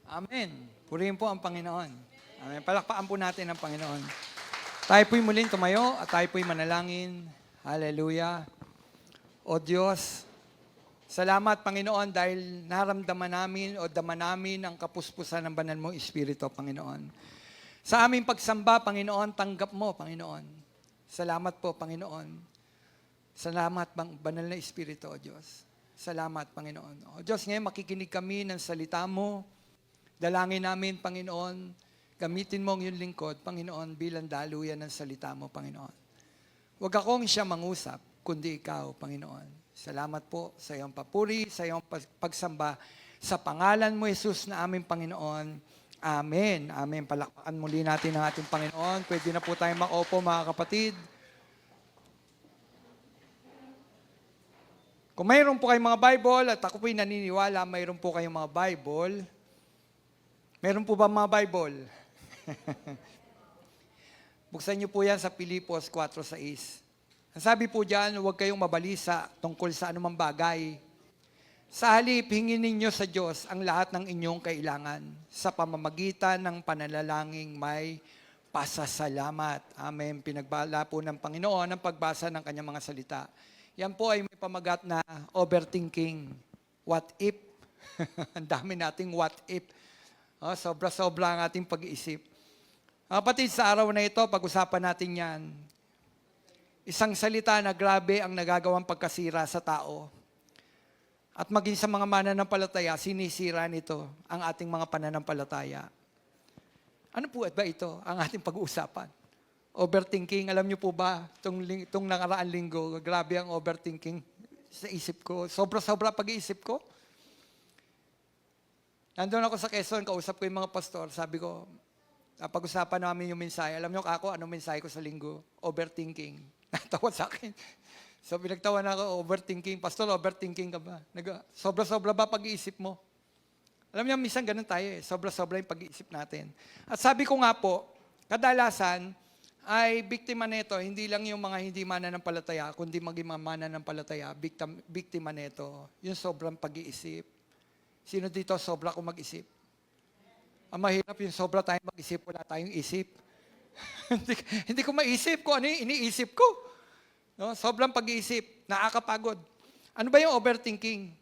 Amen. Purihin po ang Panginoon. Amen. Palakpakan po natin ang Panginoon. Tayo po'y muling tumayo at tayo po'y manalangin. Hallelujah. O Diyos, salamat Panginoon dahil naramdaman namin o dama namin ang kapuspusan ng banal mong Espiritu, Panginoon. Sa aming pagsamba, Panginoon, tanggap mo, Panginoon. Salamat po, Panginoon. Salamat, banal na Espiritu, O Diyos. Salamat, Panginoon. O Diyos, ngayon makikinig kami ng salita mo. Dalangin namin, Panginoon, gamitin mo ang iyong lingkod, Panginoon, bilang daluyan ng salita mo, Panginoon. Huwag akong siya mangusap, kundi ikaw, Panginoon. Salamat po sa iyong papuri, sa iyong pagsamba. Sa pangalan mo, Jesus, na aming Panginoon. Amen. Amen. Palakpakan muli natin ang ating Panginoon. Pwede na po tayong makaupo, mga kapatid. Kung mayroon po kayong mga Bible, at ako po'y naniniwala, mayroon po kayong mga Bible. Meron po ba mga Bible? Buksan niyo po yan sa Filipos 4:6. Ang sabi po diyan, huwag kayong mabalisa tungkol sa anumang bagay. Sa halip, hingin ninyo sa Diyos ang lahat ng inyong kailangan sa pamamagitan ng pananalangin may pasasalamat. Amen. Pinagbala po ng Panginoon ang pagbasa ng kanyang mga salita. Yan po ay may pamagat na overthinking. What if? Ang dami nating what if. Sobra-sobra ang ating pag-iisip. Kapatid, sa araw na ito, pag-usapan natin yan. Isang salita na grabe ang nagagawang pagkasira sa tao. At maging sa mga mananampalataya, sinisira nito ang ating mga pananampalataya. Ano po ba ito, ang ating pag-uusapan? Overthinking, alam niyo po ba, itong nakaraang linggo, grabe ang overthinking sa isip ko. Sobra-sobra pag-iisip ko. Nandun ako sa Quezon, kausap ko yung mga pastor, sabi ko, pag-usapan namin yung mensahe. Alam niyo ako, anong mensahe ko sa linggo? Overthinking. Natawa sa akin. So pinagtawa na ako, overthinking. Pastor, overthinking ka ba? Sobra-sobra ba pag-iisip mo? Alam niyo, minsan ganun tayo eh. Sobra-sobra yung pag-iisip natin. At sabi ko nga po, kadalasan ay biktima nito, hindi lang yung mga hindi mananampalataya, kundi maging mga mananampalataya, biktima nito, yung sobrang pag-iisip. Sino dito sobra kung mag-isip? Ang mahirap yung sobra tayong mag-isip, wala tayong isip. hindi ko maisip kung ano yung iniisip ko. No? Sobrang pag-iisip, nakakapagod. Ano ba yung overthinking?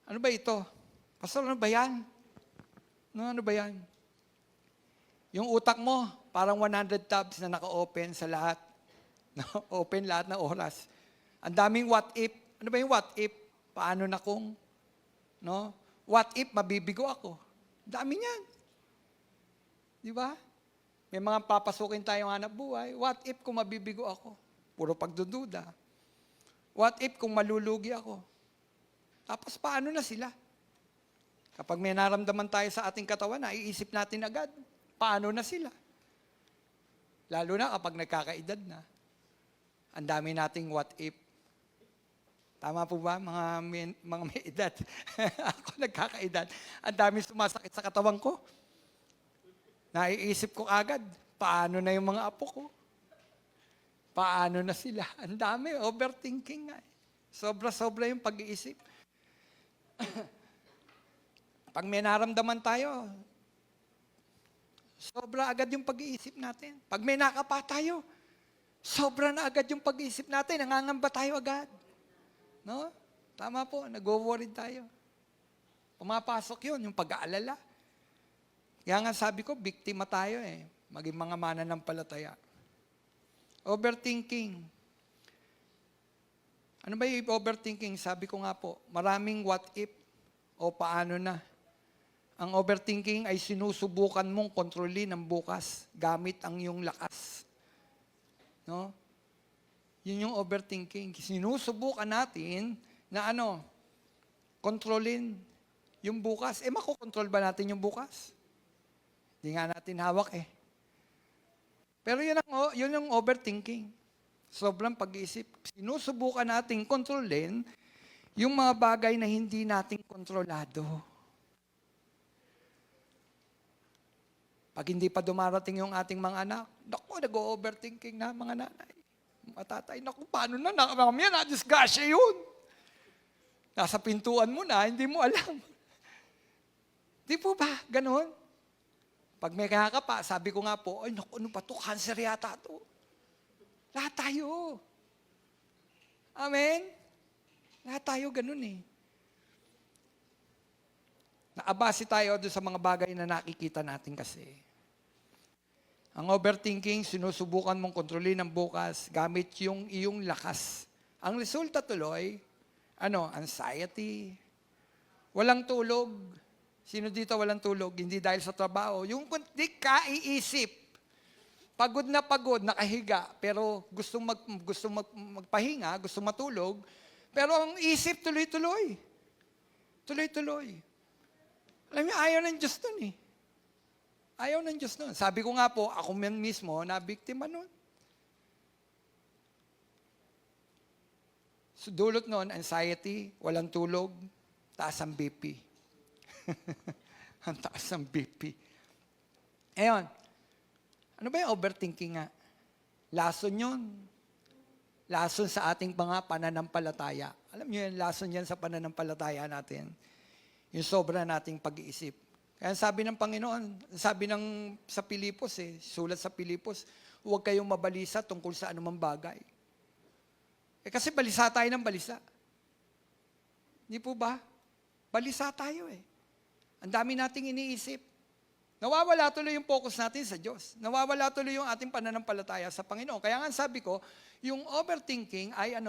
Ano ba ito? Pastor, ano ba yan? No, ano ba yan? Yung utak mo, parang 100 tabs na naka-open sa lahat. No? Open lahat ng oras. Ang daming what if. Ano ba yung what if? Paano na kung? No? What if mabibigo ako? Dami niyan. Di ba? May mga papasukin tayong hanap buhay. What if kung mabibigo ako? Puro pagdududa. What if kung malulugi ako? Tapos paano na sila? Kapag may naramdaman tayo sa ating katawan, naiisip natin agad, paano na sila? Lalo na kapag nagkakaedad na. Ang dami nating what if. Tama po ba, mga may edad? Ako nagkakaedad. Ang dami sumasakit sa katawan ko. Naiisip ko agad, paano na yung mga apo ko? Paano na sila? Ang dami, overthinking nga. Sobra-sobra yung pag-iisip. Pag may naramdaman tayo, sobra agad yung pag-iisip natin. Pag may nakapa tayo, sobra na agad yung pag-iisip natin. Nangangamba tayo agad. No? Tama po, nag-worried tayo. Pumapasok yun, yung pag-aalala. Kaya nga sabi ko, biktima tayo eh. Maging mga mananampalataya. Overthinking. Ano ba yung overthinking? Sabi ko nga po, maraming what if o paano na. Ang overthinking ay sinusubukan mong kontrolin ang bukas gamit ang iyong lakas. No? Yun yung overthinking. Sinusubukan natin na kontrolin yung bukas. Makokontrol ba natin yung bukas? Hindi nga natin hawak eh. Pero yun yung overthinking. Sobrang pag-iisip. Sinusubukan natin kontrolin yung mga bagay na hindi natin kontrolado. Pag hindi pa dumarating yung ating mga anak, naku, nag-overthinking na mga nanay. Matatay, naku, paano na? Mamaya na-disgrasya yun. Nasa pintuan mo na, hindi mo alam. Di po ba? Ganon. Pag may kakapa, sabi ko nga po, ay, naku, ano pa to? Cancer yata to. Lahat tayo. Amen? Lahat tayo ganun eh. Naabase tayo doon sa mga bagay na nakikita natin kasi. Ang overthinking, sinusubukan mong kontrolin ang bukas gamit yung iyong lakas. Ang resulta tuloy, anxiety, walang tulog. Sino dito walang tulog? Hindi dahil sa trabaho. Yung kundi kaiisip. Pagod, nakahiga, pero gusto magpahinga, gusto matulog, pero ang isip tuloy-tuloy. Tuloy-tuloy. Alam niyo, ayaw ng Diyos nun eh. Ayaw ng Diyos nun. Sabi ko nga po, ako mismo, na biktima nun. So, dulot nun, anxiety, walang tulog, taas ang BP. Ang taas ng BP. Ayan. Ano ba yung overthinking nga? Lason yun. Lason sa ating mga pananampalataya. Alam niyo yan, lason yan sa pananampalataya natin. Yung sobra nating pag-iisip. Kaya sabi ng Panginoon, sabi sa Pilipos sulat sa Pilipos, huwag kayong mabalisa tungkol sa anumang bagay. Kasi balisa tayo ng balisa. Hindi po ba? Balisa tayo Ang dami nating iniisip. Nawawala tuloy yung focus natin sa Diyos. Nawawala tuloy yung ating pananampalataya sa Panginoon. Kaya nga sabi ko, yung overthinking ay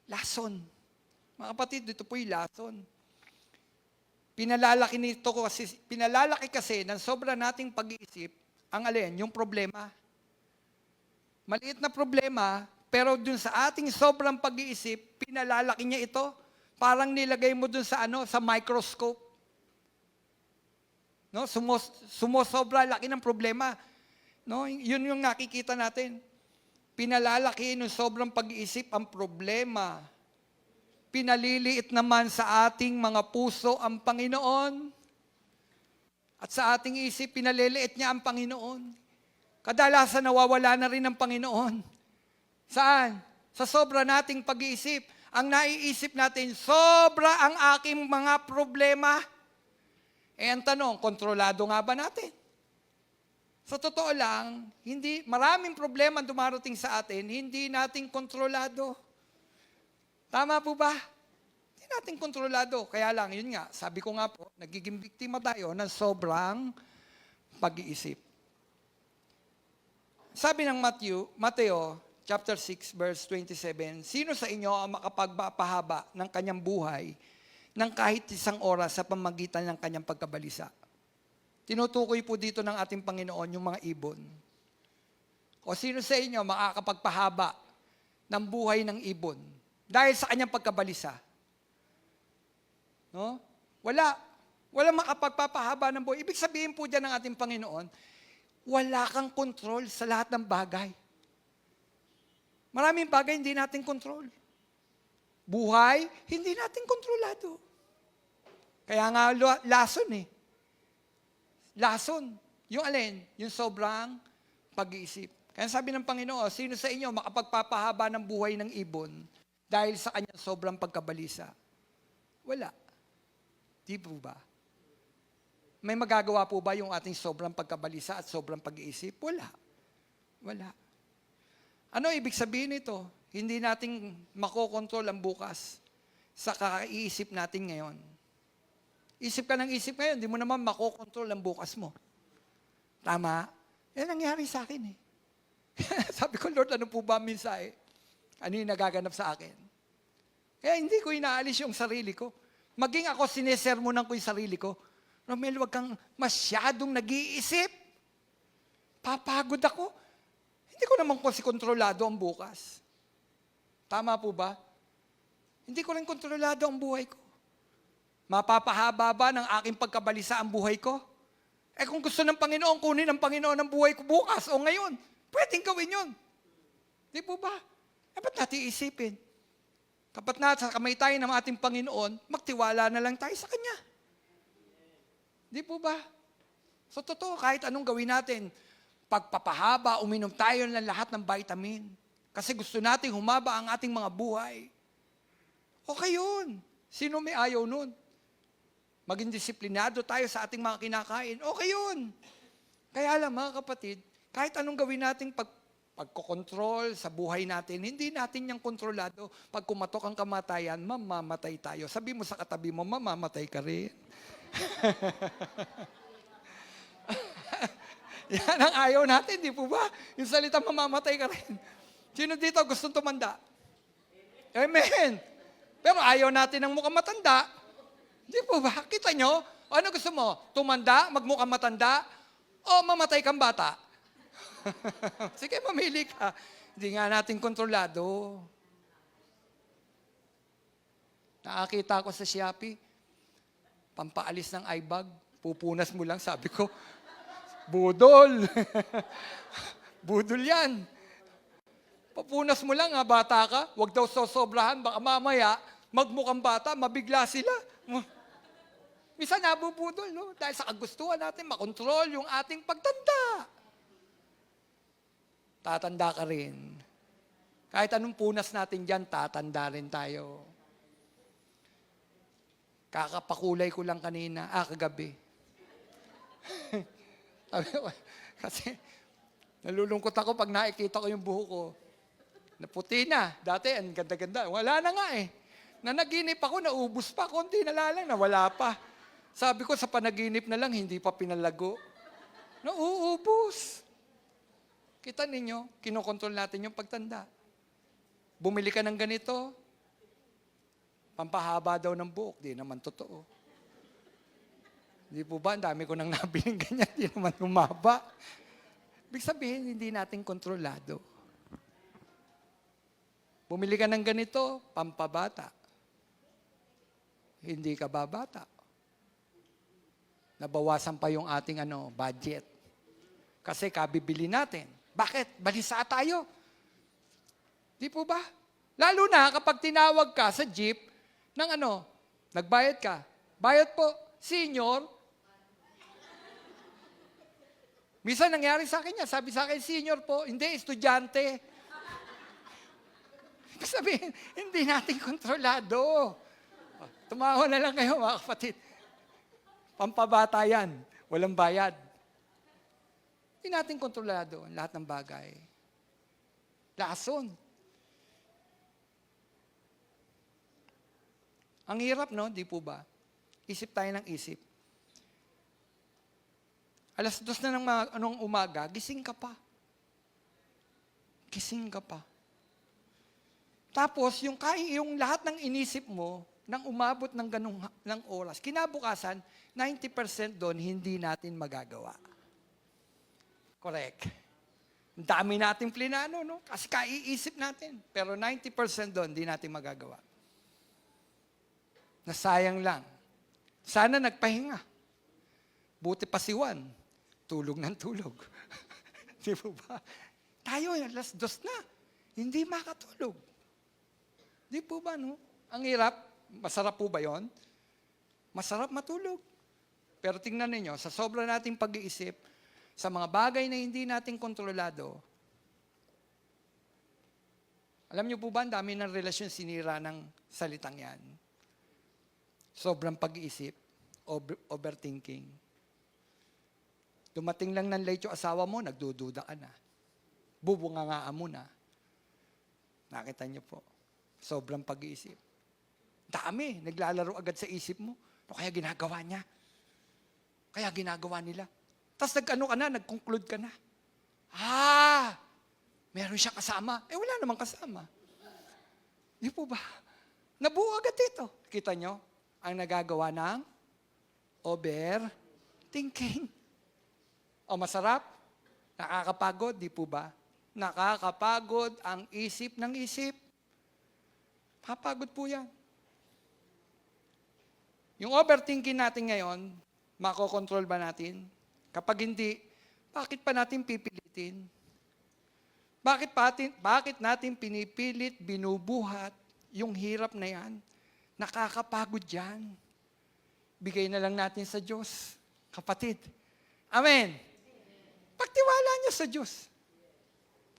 lason. Mga kapatid, dito po yung lason. Pinalalaki kasi ng sobra nating pag-iisip, ang alin, yung problema. Maliit na problema, pero dun sa ating sobrang pag-iisip, pinalalaki niya ito. Parang nilagay mo dun sa sa microscope. No, sumosobra laki ng problema. No, yun yung nakikita natin. Pinalalaki ng sobrang pag-iisip ang problema. Pinaliliit naman sa ating mga puso ang Panginoon. At sa ating isip, pinaliliit niya ang Panginoon. Kadalasan nawawala na rin ang Panginoon. Saan? Sa sobra nating pag-iisip. Ang naiisip natin, sobra ang aking mga problema. Ang tanong, kontrolado nga ba natin? Sa totoo lang, maraming problema dumarating sa atin, hindi natin kontrolado. Tama po ba? Hindi natin kontrolado. Kaya lang, yun nga, sabi ko nga po, nagiging biktima tayo ng sobrang pag-iisip. Sabi ng Mateo, chapter 6, verse 27, sino sa inyo ang makapagpapahaba ng kanyang buhay ng kahit isang oras sa pamagitan ng kanyang pagkabalisa? Tinutukoy po dito ng ating Panginoon yung mga ibon. O sino sa inyo makakapagpahaba ng buhay ng ibon dahil sa kanyang pagkabalisa? No? Wala. Wala makapagpapahaba ng buhay. Ibig sabihin po dyan ng ating Panginoon, wala kang control sa lahat ng bagay. Maraming bagay hindi natin control. Buhay, hindi natin kontrolado. Kaya nga lason Lason. Yung alin? Yung sobrang pag-iisip. Kaya sabi ng Panginoon, sino sa inyo makapagpapahaba ng buhay ng ibon dahil sa kanyang sobrang pagkabalisa? Wala. Di po ba? May magagawa po ba yung ating sobrang pagkabalisa at sobrang pag-iisip? Wala. Wala. Ano ibig sabihin nito? Hindi natin makokontrol ang bukas sa kakaisip natin ngayon. Isip ka ng isip ngayon, hindi mo naman makokontrol ang bukas mo. Tama? Yan nangyari sa akin Sabi ko, Lord, ano po ba mensahe? Ano yung nagaganap sa akin? Kaya hindi ko inaalis yung sarili ko. Maging ako, sinesermonan ko yung sarili ko. Romel, wag kang masyadong nag-iisip. Papagod ako. Hindi ko naman kasi kontrolado ang bukas. Tama po ba? Hindi ko rin kontrolado ang buhay ko. Mapapahaba ba ng aking pagkabalisa ang buhay ko? Kung gusto ng Panginoon, kunin ng Panginoon ang buhay ko bukas o ngayon, pwedeng gawin yun. Di po ba? Ba't natin isipin? Kapat nasa kamay tayo ng ating Panginoon, magtiwala na lang tayo sa Kanya. Di po ba? So totoo, kahit anong gawin natin, pagpapahaba, uminom tayo ng lahat ng vitamin. Kasi gusto nating humaba ang ating mga buhay. Okay yun. Sino may ayaw nun? Maging disiplinado tayo sa ating mga kinakain. Okay yun. Kaya lang mga kapatid, kahit anong gawin nating pagkokontrol sa buhay natin, hindi natin yung kontrolado. Pag kumatok ang kamatayan, mamamatay tayo. Sabi mo sa katabi mo, mamamatay ka rin. Yan ang ayaw natin, di po ba? Yung salita, mamamatay ka rin. Sino dito gustong tumanda? Amen. Pero ayaw natin ng mukhang matanda. Di po ba? Kita nyo? Ano gusto mo? Tumanda? Magmukhang matanda? O mamatay kang bata? Sige, mamili ka. Hindi nga natin kontrolado. Nakakita ko sa Shopee, pampaalis ng eye bag, pupunas mo lang, sabi ko, budol. Budol yan. Papunas mo lang, bata ka, huwag daw sosobrahan, baka mamaya, magmukhang bata, mabigla sila. Minsan nabubudol, no? Dahil sa kagustuhan natin, makontrol yung ating pagtanda. Tatanda ka rin. Kahit anong punas natin dyan, tatanda rin tayo. Kakapakulay ko lang kanina, kagabi. Kasi nalulungkot ako pag nakikita ko yung buho ko. Naputi na. Dati, ang ganda-ganda. Wala na nga eh. Nanaginip ako, naubos pa. Konti na lang, nawala pa. Sabi ko, sa panaginip na lang, hindi pa pinalago. Nauubos. Kita ninyo, kinokontrol natin yung pagtanda. Bumili ka ng ganito, pampahaba daw ng buhok, di naman totoo. Di po ba, ang dami ko nang nabiling ganyan, di naman humaba. Ibig sabihin, hindi natin kontrolado. Bumili ka ng ganito, pampabata. Hindi ka babata. Nabawasan pa yung ating budget. Kasi kabibili natin. Bakit? Balisa tayo. Di po ba? Lalo na kapag tinawag ka sa jeep ng nagbayad ka. Bayad po, senior. Minsan nangyari sa akin yan. Sabi sa akin, senior po. Hindi, estudyante. Sabihin, hindi natin kontrolado. Tumawa na lang kayo mga kapatid. Pampabata yan. Walang bayad. Hindi natin kontrolado ang lahat ng bagay. Lason. Ang hirap, no? Di po ba? Isip tayo ng isip. 2:00 na ng umaga, gising ka pa. Gising ka pa. Tapos, yung lahat ng inisip mo, nang umabot ng ganung ng oras, kinabukasan, 90% doon, hindi natin magagawa. Correct. Ang dami nating plinano, no? Kasi kaiisip natin. Pero 90% doon, hindi natin magagawa. Nasayang lang. Sana nagpahinga. Buti pa si Juan. Tulog ng tulog. Di po ba? Tayo, 2:00 na. Hindi makatulog. Di po ba, no? Ang hirap. Masarap po ba yon? Masarap matulog. Pero tingnan ninyo, sa sobra nating pag-iisip, sa mga bagay na hindi natin kontrolado, alam niyo po ba, ang dami ng relasyon sinira ng salitang yan. Sobrang pag-iisip, overthinking. Dumating lang ng late yung asawa mo, nagdududa ka na. Bubungangaan mo na. Nakita niyo po, sobrang pag-iisip. Dami, naglalaro agad sa isip mo. Ano kaya ginagawa niya? Kaya ginagawa nila. Tapos nag-conclude ka na. Meron siya kasama. Wala namang kasama. Di po ba? Nabuo agad ito. Kita nyo? Ang nagagawa ng overthinking. O masarap? Nakakapagod, di po ba? Nakakapagod ang isip ng isip. Papagod po yan. Yung overthinking natin ngayon, makokontrol ba natin? Kapag hindi, bakit pa natin pipilitin? Bakit natin pinipilit, binubuhat yung hirap na yan? Nakakapagod yan. Bigay na lang natin sa Diyos. Kapatid. Amen. Pagtiwala niyo sa Diyos.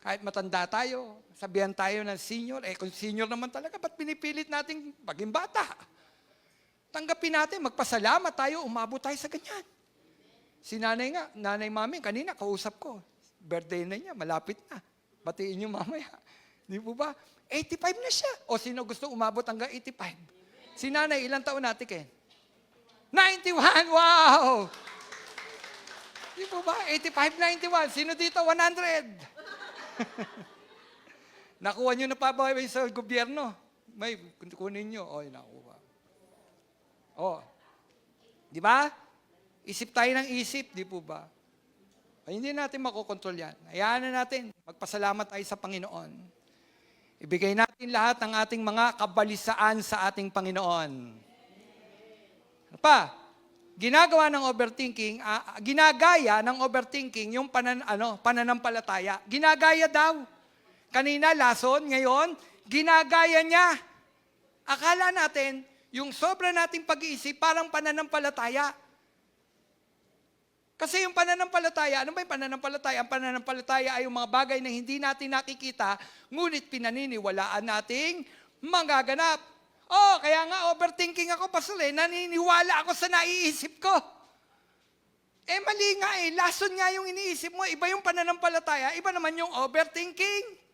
Kahit matanda tayo, sabihan tayo ng senior, kung senior naman talaga, ba't pinipilit natin maging bata? Tanggapin natin, magpasalamat tayo, umabot tayo sa ganyan. Si nanay nga, nanay mami, kanina kausap ko. Birthday na niya, malapit na. Batiin niyo mamaya. Di po ba? 85 na siya. O sino gusto umabot hanggang 85? Si nanay, ilang taon natin, Ken? 91! Wow! Di po ba? 85, 91. Sino dito? 100. Nakuha nyo na pa ba sa gobyerno? May kunin nyo. O, nakuha. O. Di ba? Isip tayo ng isip, di po ba? Ay, hindi natin makokontrol yan. Hayaan na natin. Magpasalamat tayo sa Panginoon. Ibigay natin lahat ng ating mga kabalisaan sa ating Panginoon. Ano pa? Ginagawa ng overthinking, ginagaya ng overthinking yung pananampalataya. Ginagaya daw. Kanina, lason, ngayon, ginagaya niya. Akala natin, yung sobra nating pag-iisip, parang pananampalataya. Kasi yung pananampalataya, ano ba yung pananampalataya? Ang pananampalataya ay yung mga bagay na hindi natin nakikita, ngunit pinaniniwalaan nating magaganap. Oh, kaya nga overthinking ako, Pastor, naniniwala ako sa naiisip ko. Mali nga lason nga yung iniisip mo, iba yung pananampalataya, iba naman yung overthinking.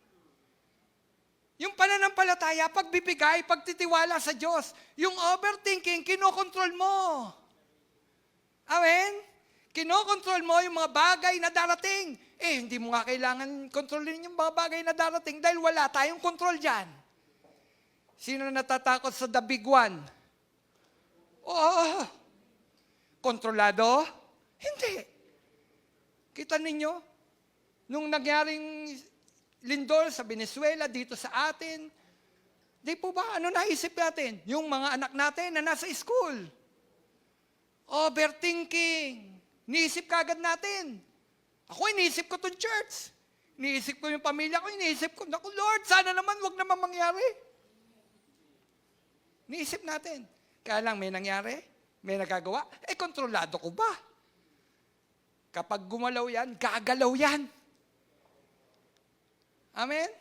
Yung pananampalataya, pagbibigay, pagtitiwala sa Diyos. Yung overthinking, kinokontrol mo. Amen? Kinokontrol mo yung mga bagay na darating. Hindi mo nga kailangan kontrolin yung mga bagay na darating dahil wala tayong kontrol dyan. Sino natatakot sa the big one? Oo. Kontrolado? Hindi. Kita ninyo? Nung nangyaring lindol sa Venezuela, dito sa atin, di po ba, ano naisip natin? Yung mga anak natin na nasa school. Overthinking. Niisip kagad natin. Ako, iniisip ko itong church. Iniisip ko yung pamilya ko, iniisip ko, naku Lord, sana naman, wag naman mangyari. Niisip natin. Kaya lang may nangyari, may nagagawa, kontrolado ko ba? Kapag gumalaw yan, gagalaw yan. Amen?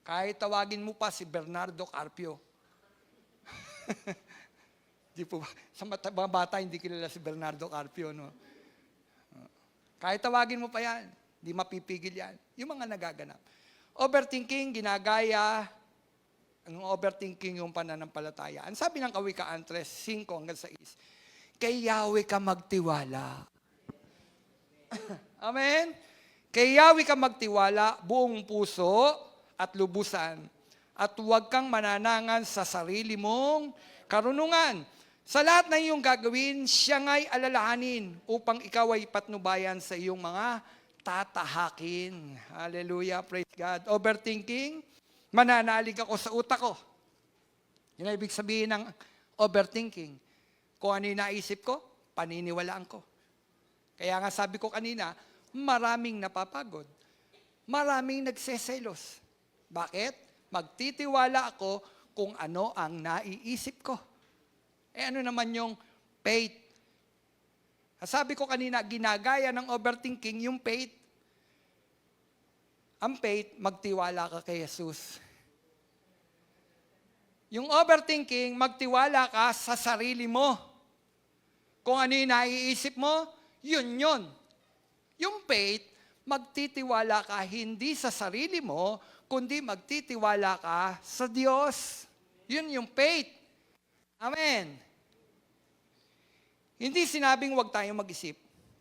Kahit tawagin mo pa si Bernardo Carpio. Di po ba? Sa mga bata, hindi kilala si Bernardo Carpio, no? Kahit tawagin mo pa yan, di mapipigil yan. Yung mga nagaganap. Overthinking, ginagaya. Ang overthinking yung pananampalataya. Ang sabi ng Kawikaan 3:5 hanggang 6, kay Yahweh ka magtiwala. Amen? Kay Yahweh ka magtiwala, buong puso at lubusan. At huwag kang mananangan sa sarili mong karunungan. Sa lahat na iyong gagawin, siya nga'y alalahanin upang ikaw ay patnubayan sa iyong mga tatahakin. Hallelujah, praise God. Overthinking, mananalig ako sa utak ko. Yun ang ibig sabihin ng overthinking. Kung ano yung naisip ko, paniniwalaan ko. Kaya nga sabi ko kanina, maraming napapagod. Maraming nagseselos. Bakit? Magtitiwala ako kung ano ang naiisip ko. Ano naman yung faith? Sabi ko kanina, ginagaya ng overthinking yung faith. Ang faith, magtiwala ka kay Jesus. Yung overthinking, magtiwala ka sa sarili mo. Kung ano yung naiisip mo, yun yun. Yung faith, magtitiwala ka hindi sa sarili mo, kundi magtitiwala ka sa Diyos. Yun yung faith. Amen. Hindi sinabing huwag tayong mag-isip.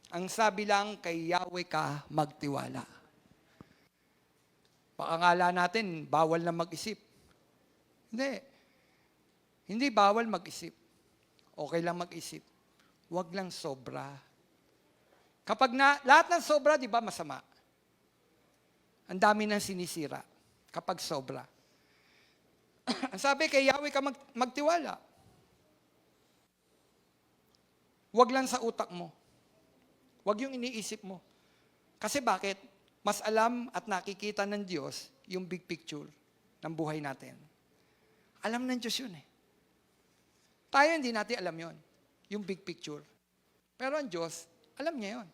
Ang sabi lang, kay Yahweh ka magtiwala. Pakangala natin, bawal na mag-isip. Hindi. Hindi bawal mag-isip. Okay lang mag-isip. Huwag lang sobra. Kapag lahat ng sobra, di ba masama? Ang dami nang sinisira kapag sobra. Ang sabi, kay Yahweh ka magtiwala. Huwag lang sa utak mo. Huwag yung iniisip mo. Kasi bakit? Mas alam at nakikita ng Diyos yung big picture ng buhay natin. Alam ng Diyos yun eh. Tayo hindi natin alam yun. Yung big picture. Pero ang Diyos, alam niya yun.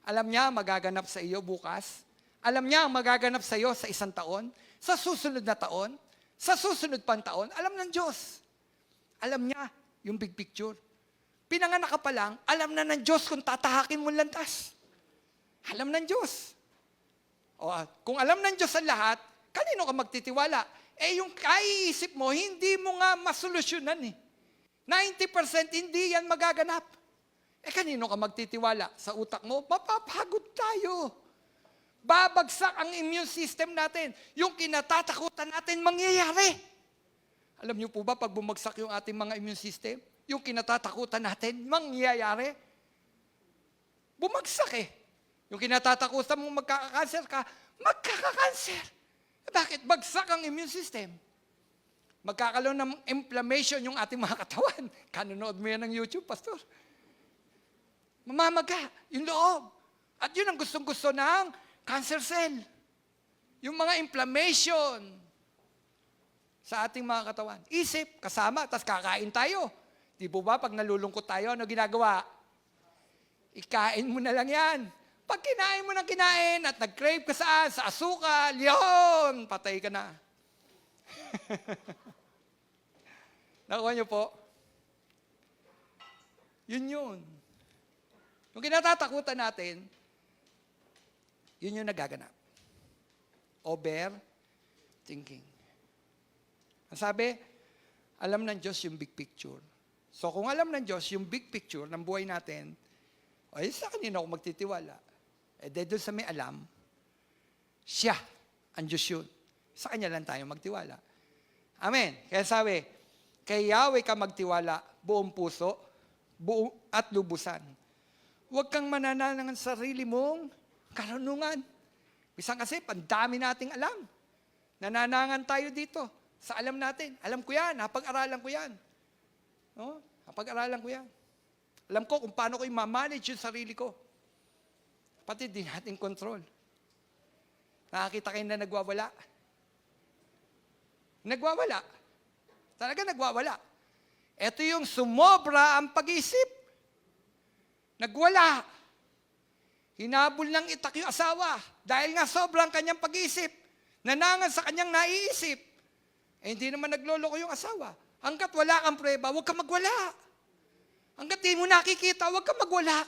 Alam niya magaganap sa iyo bukas. Alam niya ang magaganap sa iyo sa isang taon, sa susunod na taon, sa susunod pang taon. Alam ng Diyos. Alam niya yung big picture. Pinanganak ka pa lang, alam na ng Diyos kung tatahakin mo landas. Alam ng Diyos. O, kung alam ng Diyos ang lahat, kanino ka magtitiwala? Yung kaiisip mo, hindi mo nga masolusyonan eh. 90% hindi yan magaganap. Kanino ka magtitiwala? Sa utak mo? Mapapagod tayo. Babagsak ang immune system natin. Yung kinatatakutan natin mangyayari. Alam niyo po ba, pag bumagsak yung ating mga immune system, yung kinatatakutan natin mangyayari? Bumagsak eh. Yung kinatatakutan mong magkakakanser ka, magkakakanser. Bakit? Bagsak ang immune system. Magkakaroon ng inflammation yung ating mga katawan. Kanonood mo yan ng YouTube, Pastor. Mamamaga yung loob. At yun ang gustong-gusto ng cancer cell. Yung mga inflammation sa ating mga katawan. Isip, kasama, tas kakain tayo. Di po ba, pag nalulungkot tayo, ano ginagawa? Ikain mo na lang yan. Pag kinain mo ng kinain at nag-crave ka saan? Sa asukal, yun! Patay ka na. Nakuha niyo po? Yun. Yung kinatatakutan natin, yun yung nagaganap. Overthinking. Ang sabi, alam ng Diyos yung big picture. So kung alam ng Diyos yung big picture ng buhay natin, sa kanino ako magtitiwala? Doon sa may alam, siya, ang Diyos yun. Sa Kanya lang tayo magtiwala. Amen. Kaya sabi, kay Yahweh ka magtiwala, buong puso, buong at lubusan. Huwag kang mananang ng sarili mong karunungan. Bisan kasi, pandami nating alam. Nananangan tayo dito sa alam natin. Alam ko yan, napag-aralan ko yan. No? Napag-aralan ko yan. Alam ko kung paano ko i-manage yung sarili ko. Pati di natin control. Nakakita kayo na nagwawala. Nagwawala. Talaga nagwawala. Ito yung sumobra ang pag-isip. Nagwala. Hinabol ng itak yung asawa. Dahil nga sobrang kanyang pag-isip. Nanangan sa kanyang naiisip. Hindi naman nagloloko yung asawa. Hanggat wala kang prueba, huwag kang magwala. Hanggat di mo nakikita, huwag kang magwala.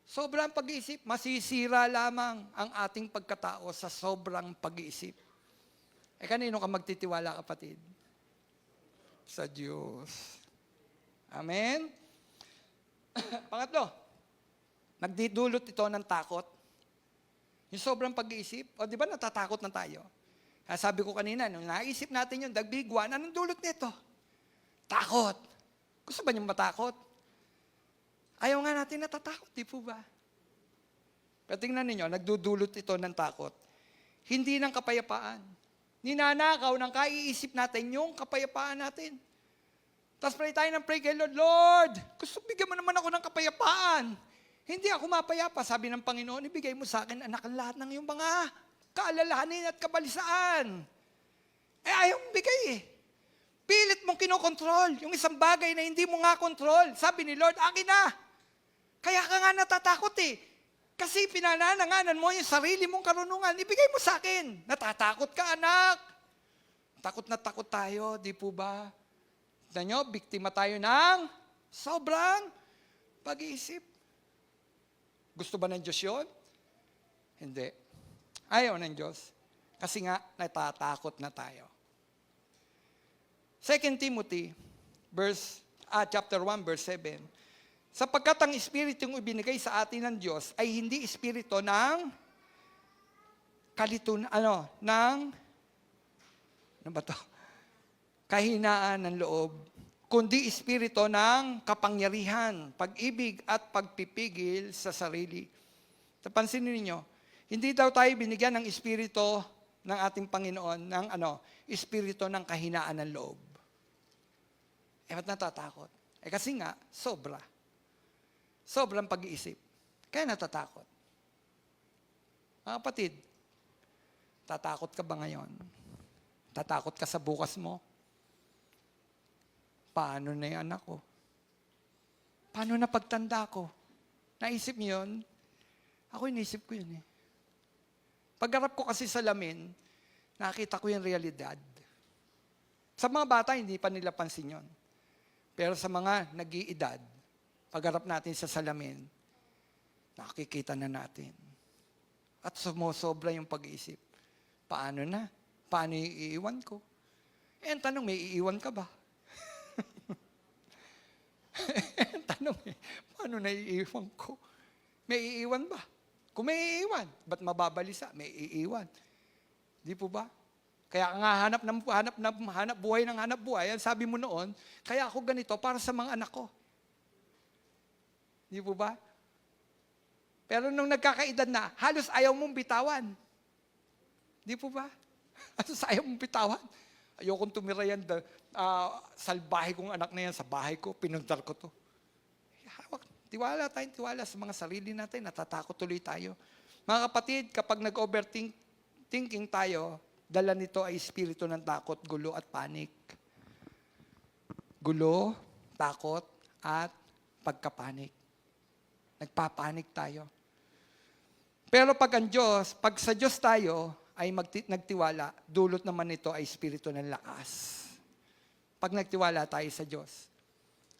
Sobrang pag-iisip, masisira lamang ang ating pagkatao sa sobrang pag-iisip. Kanino ka magtitiwala, kapatid? Sa Diyos. Amen? Pangatlo, nagdidulot ito ng takot. Yung sobrang pag-iisip, di ba natatakot na tayo? Sabi ko kanina, nung naisip natin yung dagbigwan, anong dulot nito? Takot. Gusto ba niyong matakot? Ayaw nga natin natatakot, di po ba? Pero tingnan ninyo, nagdudulot ito ng takot. Hindi ng kapayapaan. Ninanakaw ng kaiisip natin yung kapayapaan natin. Tapos pray tayo ng pray kay Lord, Lord, gusto bigyan mo naman ako ng kapayapaan. Hindi ako mapayapa. Sabi ng Panginoon, ibigay mo sa akin, anak, ang lahat ng iyong mga kaalalahanin at kabalisaan. Ayaw mong bigay eh. Pilit mong kinokontrol yung isang bagay na hindi mo nga kontrol. Sabi ni Lord, akin na. Kaya ka nga natatakot eh. Kasi pinanananganan mo yung sarili mong karunungan. Ibigay mo sa akin. Natatakot ka, anak. Takot na takot tayo, di po ba? Tignan nyo, biktima tayo ng sobrang pag-iisip. Gusto ba ng Diyos yun? Hindi. Ayaw ng Diyos. Kasi nga, natatakot na tayo. 2 Timothy, chapter 1, verse 7. Sapagkat ang Espiritu yung ibinigay sa atin ng Diyos ay hindi Espiritu ng kahinaan ng loob, kundi Espiritu ng kapangyarihan, pag-ibig at pagpipigil sa sarili. Pansinin niyo, hindi daw tayo binigyan ng Espiritu ng ating Panginoon ng Espiritu ng kahinaan ng loob. Ba't natatakot? Kasi nga, sobrang pag-iisip. Kaya natatakot. Mga kapatid, tatakot ka ba ngayon? Tatakot ka sa bukas mo? Paano na yung anak ko? Paano na pagtanda ko? Naisip niyo yun? Ako inisip ko yun eh. Pagharap ko kasi sa lamin, nakita ko yung realidad. Sa mga bata, hindi pa nila pansin yun. Pero sa mga nag-iedad, pagharap natin sa salamin, nakikita na natin. At sumusobra yung pag-iisip. Paano na? Paano iiwan ko? Ang tanong, may iiwan ka ba? Ang tanong, paano na iiwan ko? May iiwan ba? Kung may iiwan, ba't mababalisa? May iiwan. Di po ba? Kaya nga hanap buhay. Ang sabi mo noon, kaya ako ganito para sa mga anak ko. Di po ba? Pero nung nagkakaedad na, halos ayaw mong bitawan. Di po ba? Halos ayaw mong bitawan. Ayokong tumira yan, salbahe kong anak na yan sa bahay ko, pinundar ko to. Hawak, tiwala sa mga sarili natin, natatakot tuloy tayo. Mga kapatid, kapag nag-overthinking tayo, dala nito ay espiritu ng takot, gulo at panik. Gulo, takot, at pagkapanik. Nagpapanik tayo. Pero pag sa Diyos tayo ay nagtiwala, dulot naman nito ay espiritu ng lakas. Pag nagtiwala tayo sa Diyos.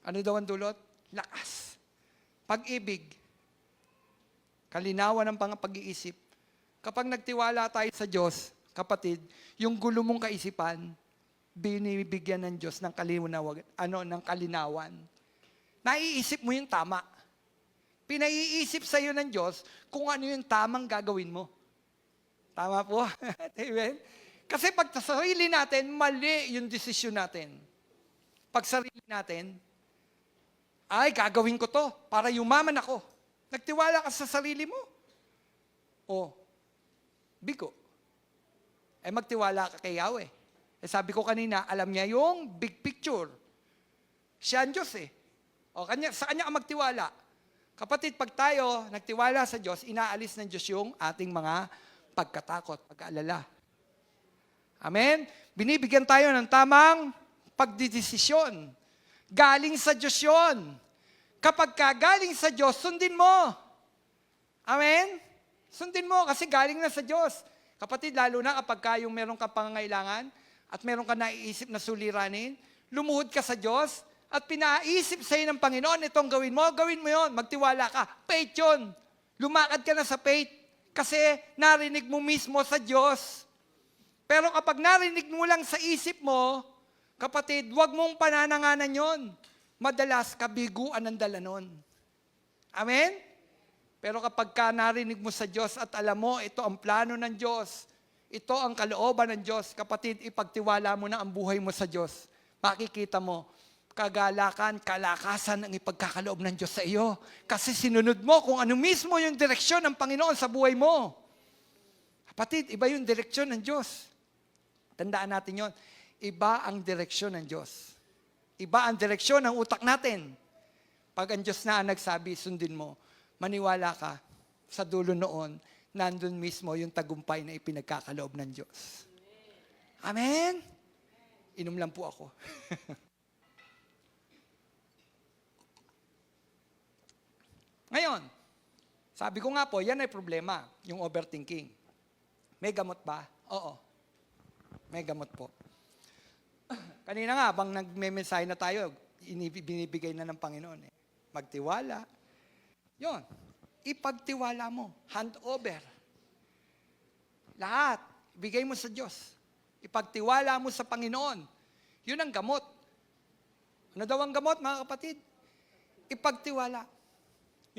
Ano daw ang dulot? Lakas. Pag-ibig. Kalinawan ng pag-iisip. Kapag nagtiwala tayo sa Diyos, kapatid, yung gulo mong kaisipan, binibigyan ng Diyos ng kalinawan. Naiisip mo yung tama. Pinaiisip sa iyo ng Diyos kung ano yung tamang gagawin mo. Tama po? Amen? Kasi pag sa sarili natin, mali yung desisyon natin. Pag sarili natin, ay, gagawin ko to para yumaman ako. Nagtiwala ka sa sarili mo. O, bigo. Magtiwala ka kay Yahweh. Sabi ko kanina, alam niya yung big picture. Siya ang Diyos sa Kanya ka magtiwala. Kapatid, pag tayo nagtiwala sa Diyos, inaalis ng Diyos yung ating mga pagkatakot, pag-aalala. Amen? Binibigyan tayo ng tamang pagdidesisyon. Galing sa Diyos yun. Kapag galing sa Diyos, sundin mo. Amen? Sundin mo kasi galing na sa Diyos. Kapatid, lalo na kapag yung meron ka pangangailangan at meron ka naiisip na suliranin, lumuhod ka sa Diyos at pinaisip sa'yo ng Panginoon, itong gawin mo yun, magtiwala ka. Faith yun. Lumakad ka na sa faith kasi narinig mo mismo sa Diyos. Pero kapag narinig mo lang sa isip mo, kapatid, huwag mong panananganan yon. Madalas, kabiguan ang dala nun. Amen? Pero kapag narinig mo sa Diyos at alam mo, ito ang plano ng Diyos, ito ang kalooban ng Diyos, kapatid, ipagtiwala mo na ang buhay mo sa Diyos. Makikita mo, kagalakan, kalakasan ang ipagkakaloob ng Diyos sa iyo. Kasi sinunod mo kung ano mismo yung direksyon ng Panginoon sa buhay mo. Kapatid, iba yung direksyon ng Diyos. Tandaan natin yon. Iba ang direksyon ng Diyos. Iba ang direksyon ng utak natin. Pag ang Diyos na ang nagsabi, sundin mo, maniwala ka, sa dulo noon, nandun mismo yung tagumpay na ipinagkakaloob ng Diyos. Amen? Inom lang po ako. Ngayon, sabi ko nga po, yan ay problema, yung overthinking. May gamot ba? Oo. May gamot po. Kanina nga, bang nagme-mensahe na tayo, binibigay na ng Panginoon. Magtiwala. Yon. Ipagtiwala mo. Hand over. Lahat. Bigay mo sa Diyos. Ipagtiwala mo sa Panginoon. Yun ang gamot. Ano daw ang gamot, mga kapatid? Ipagtiwala.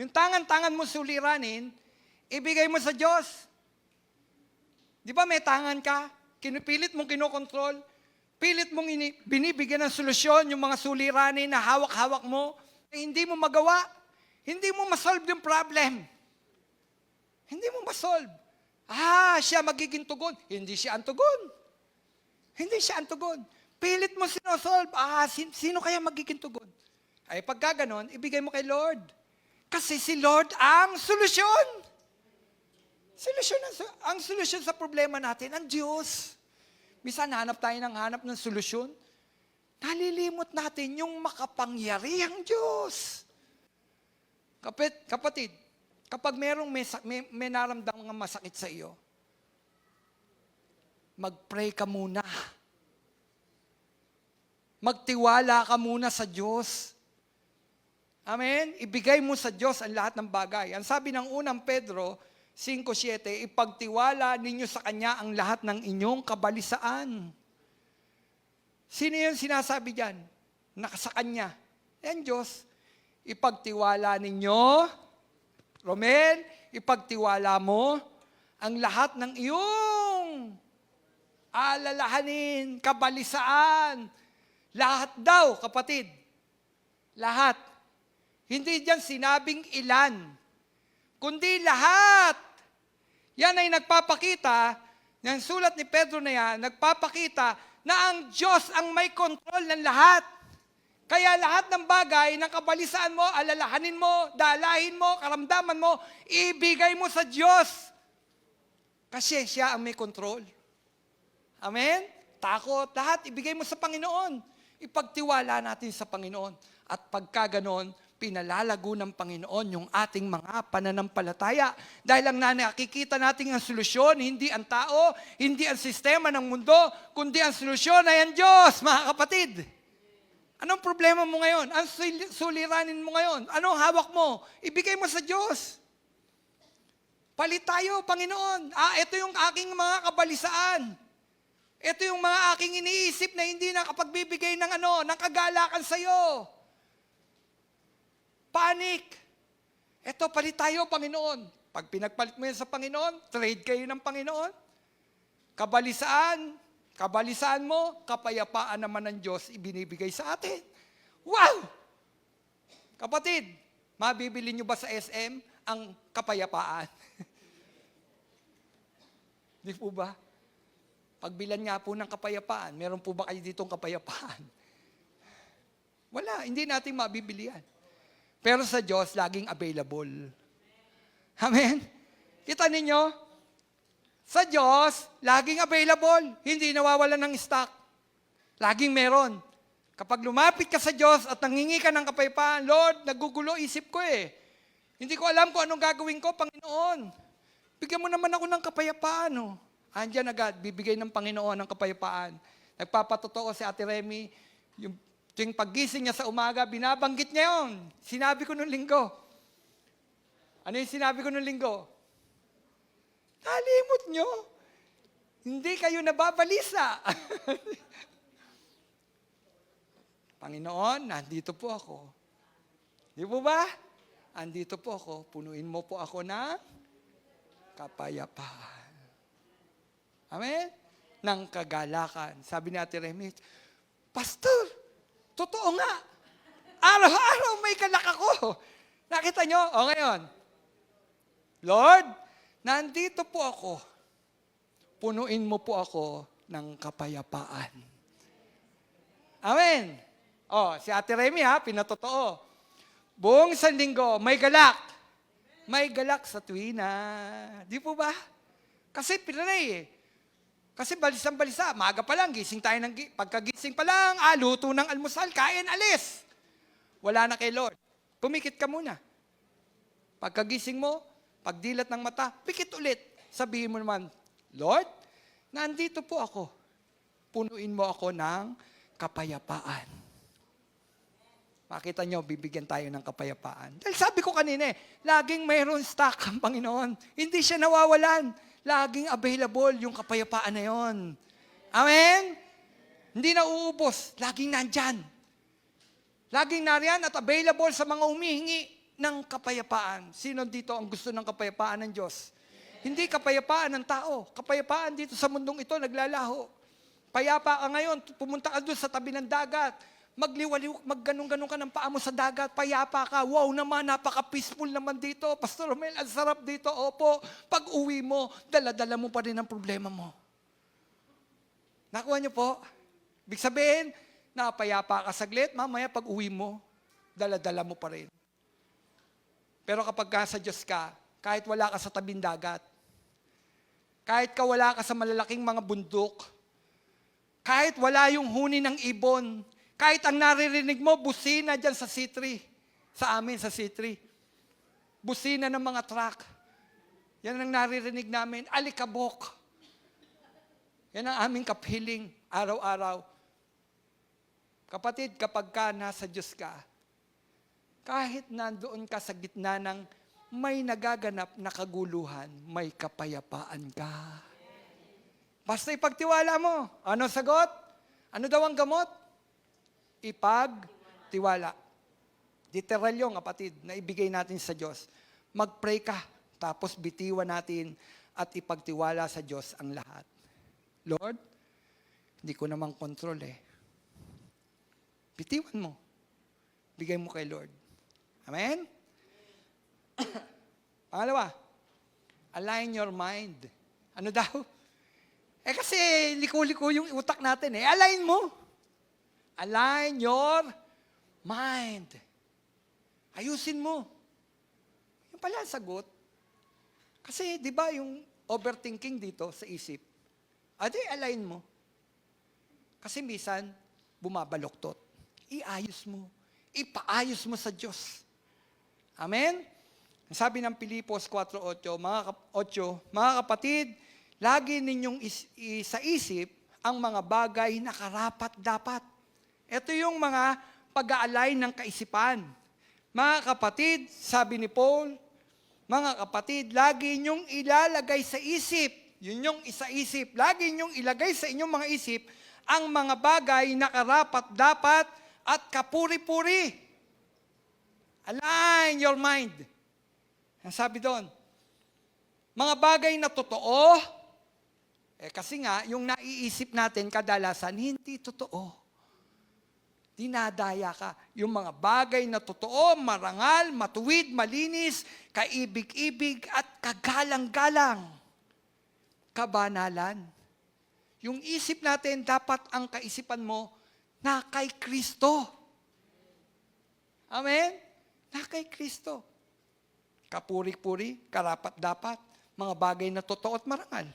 Yung tangan-tangan mo suliranin, ibigay mo sa Diyos. Di ba may tangan ka? Pilit mong kinokontrol. Pilit mong binibigyan ng solusyon yung mga suliranin na hawak-hawak mo. Hindi mo magawa. Hindi mo masolve yung problem. Hindi mo masolve. Siya magiging tugon. Hindi siya ang tugon. Hindi siya ang tugon. Pilit mo sinosolve. Sino kaya magiging tugon? Ay pagka ganon, ibigay mo kay Lord. Kasi si Lord ang solusyon. Ang solusyon sa problema natin, ang Diyos. Minsan hanap ng solusyon. Nalilimot natin yung makapangyarihang Diyos. Kapatid, kapag may naramdamang masakit sa iyo, mag-pray ka muna. Magtiwala ka muna sa Diyos. Amen? Ibigay mo sa Diyos ang lahat ng bagay. Ang sabi ng unang Pedro 5:7, ipagtiwala ninyo sa Kanya ang lahat ng inyong kabalisaan. Sino yung sinasabi dyan? Sa Kanya. Yan Diyos. Ipagtiwala ninyo, Romel, ipagtiwala mo ang lahat ng iyong alalahanin, kabalisaan. Lahat daw, kapatid. Lahat. Hindi diyan sinabing ilan, kundi lahat. Yan ay nagpapakita, yung sulat ni Pedro na yan, nagpapakita na ang Diyos ang may kontrol ng lahat. Kaya lahat ng bagay, ng kabalisaan mo, alalahanin mo, dalahin mo, karamdaman mo, ibigay mo sa Diyos. Kasi siya ang may kontrol. Amen? Takot, lahat, ibigay mo sa Panginoon. Ipagtiwala natin sa Panginoon. At pagka ganon, pinalalago ng Panginoon yung ating mga pananampalataya. Dahil ang nakikita natin ang solusyon, hindi ang tao, hindi ang sistema ng mundo, kundi ang solusyon ay ang Diyos, mga kapatid. Anong problema mo ngayon? Ang suliranin mo ngayon? Anong hawak mo? Ibigay mo sa Diyos. Palit tayo, Panginoon. Ito yung aking mga kabalisaan. Ito yung mga aking iniisip na hindi nakapagbibigay ng kagalakan sa iyo. Panic. Ito, palit tayo, Panginoon. Pag pinagpalit mo yan sa Panginoon, trade kayo ng Panginoon. Kabalisaan mo, kapayapaan naman ng Diyos ibinibigay sa atin. Wow! Kapatid, mabibili nyo ba sa SM ang kapayapaan? Di po ba? Pagbilan nga po ng kapayapaan, meron po ba kayo ditong kapayapaan? Wala, hindi natin mabibili yan. Pero sa Diyos, laging available. Amen? Kita ninyo? Sa Diyos, laging available. Hindi nawawalan ng stock. Laging meron. Kapag lumapit ka sa Diyos at nangingi ka ng kapayapaan, Lord, nagugulo isip ko eh. Hindi ko alam kung anong gagawin ko, Panginoon. Bigyan mo naman ako ng kapayapaan. Oh. Andiyan agad, bibigay ng Panginoon ng kapayapaan. Nagpapatotoo si Ate Remy, yung tuwing paggising niya sa umaga, binabanggit niya yun. Sinabi ko nung linggo. Ano yung sinabi ko nung linggo? Nalimot nyo. Hindi kayo nababalisa. Panginoon, nandito po ako. Di po ba? Andito po ako. Punuin mo po ako ng kapayapaan. Amen? Ng kagalakan. Sabi ni Ate Remy, Pastor, totoo nga. Araw-araw may galak ako. Nakita nyo? O ngayon, Lord, nandito po ako. Punuin mo po ako ng kapayapaan. Amen. O, si Ate Remy pinatotoo. Buong isang linggo, may galak. May galak sa tuwina. Di po ba? Kasi pinanay eh. Kasi balisang-balisa, maaga pa lang, gising tayo pagkagising pa lang, luto ng almusal, kain, alis. Wala na kay Lord. Pumikit ka muna. Pagkagising mo, pagdilat ng mata, pikit ulit. Sabihin mo naman, Lord, nandito po ako. Punuin mo ako ng kapayapaan. Makita nyo, bibigyan tayo ng kapayapaan. Dahil sabi ko kanina laging mayroon stock ang Panginoon. Hindi siya nawawalan. Laging available yung kapayapaan na yon. Amen? Hindi na uubos. Laging nandyan. Laging nariyan at available sa mga humihingi ng kapayapaan. Sino dito ang gusto ng kapayapaan ng Diyos? Hindi kapayapaan ng tao. Kapayapaan dito sa mundong ito, naglalaho. Payapa ka ngayon, pumunta ka doon sa tabi ng dagat. Magliwaliw, magganong-ganong ka ng paa mo sa dagat, payapa ka. Wow naman, napaka-peaceful naman dito. Pastor Romel, ang sarap dito. Opo, pag uwi mo, dala-dala mo pa rin ang problema mo. Nakuha niyo po? Ibig sabihin, napayapa ka saglit, mamaya pag uwi mo, dala-dala mo pa rin. Pero kapag ka sa Diyos ka, kahit wala ka sa tabing dagat, kahit wala ka sa malalaking mga bundok, kahit wala yung huni ng ibon, kahit ang naririnig mo, busina dyan sa C3. Sa amin, sa C3. Busina ng mga truck. Yan ang naririnig namin. Alikabok. Yan ang aming kapiling, araw-araw. Kapatid, kapag ka nasa Diyos ka, kahit nandoon ka sa gitna ng may nagaganap na kaguluhan, may kapayapaan ka. Basta ipagtiwala mo. Ano sagot? Ano daw ang gamot? Ipagtiwala. Literal yung kapatid na ibigay natin sa Diyos. Mag-pray ka, tapos bitiwan natin at ipagtiwala sa Diyos ang lahat. Lord, hindi ko namang kontrol Bitiwan mo. Bigay mo kay Lord. Amen? Pangalawa, align your mind. Ano daw? Kasi liko-liko yung utak natin Align mo. Align your mind. Ayusin mo. Yung pala ang sagot. Kasi, di ba, yung overthinking dito sa isip, align mo. Kasi minsan, bumabaloktot. Iayos mo. Ipaayos mo sa Diyos. Amen? Sabi ng Pilipos 4:8, mga kapatid, lagi ninyong sa isip ang mga bagay na karapat-dapat. Ito yung mga pag-aalay ng kaisipan. Mga kapatid, sabi ni Paul, mga kapatid, lagi ninyong ilalagay sa isip. Yun yung isa-isip. Lagi ninyong ilagay sa inyong mga isip ang mga bagay na karapat-dapat at kapuri-puri. Align your mind. Ang sabi doon, mga bagay na totoo, kasi nga, yung naiisip natin kadalasan, hindi totoo. Dinadaya ka. Yung mga bagay na totoo, marangal, matuwid, malinis, kaibig-ibig, at kagalang-galang. Kabanalan. Yung isip natin, dapat ang kaisipan mo na kay Kristo. Amen? Na kay Kristo. Kapuri-puri, karapat-dapat, mga bagay na totoo at marangal.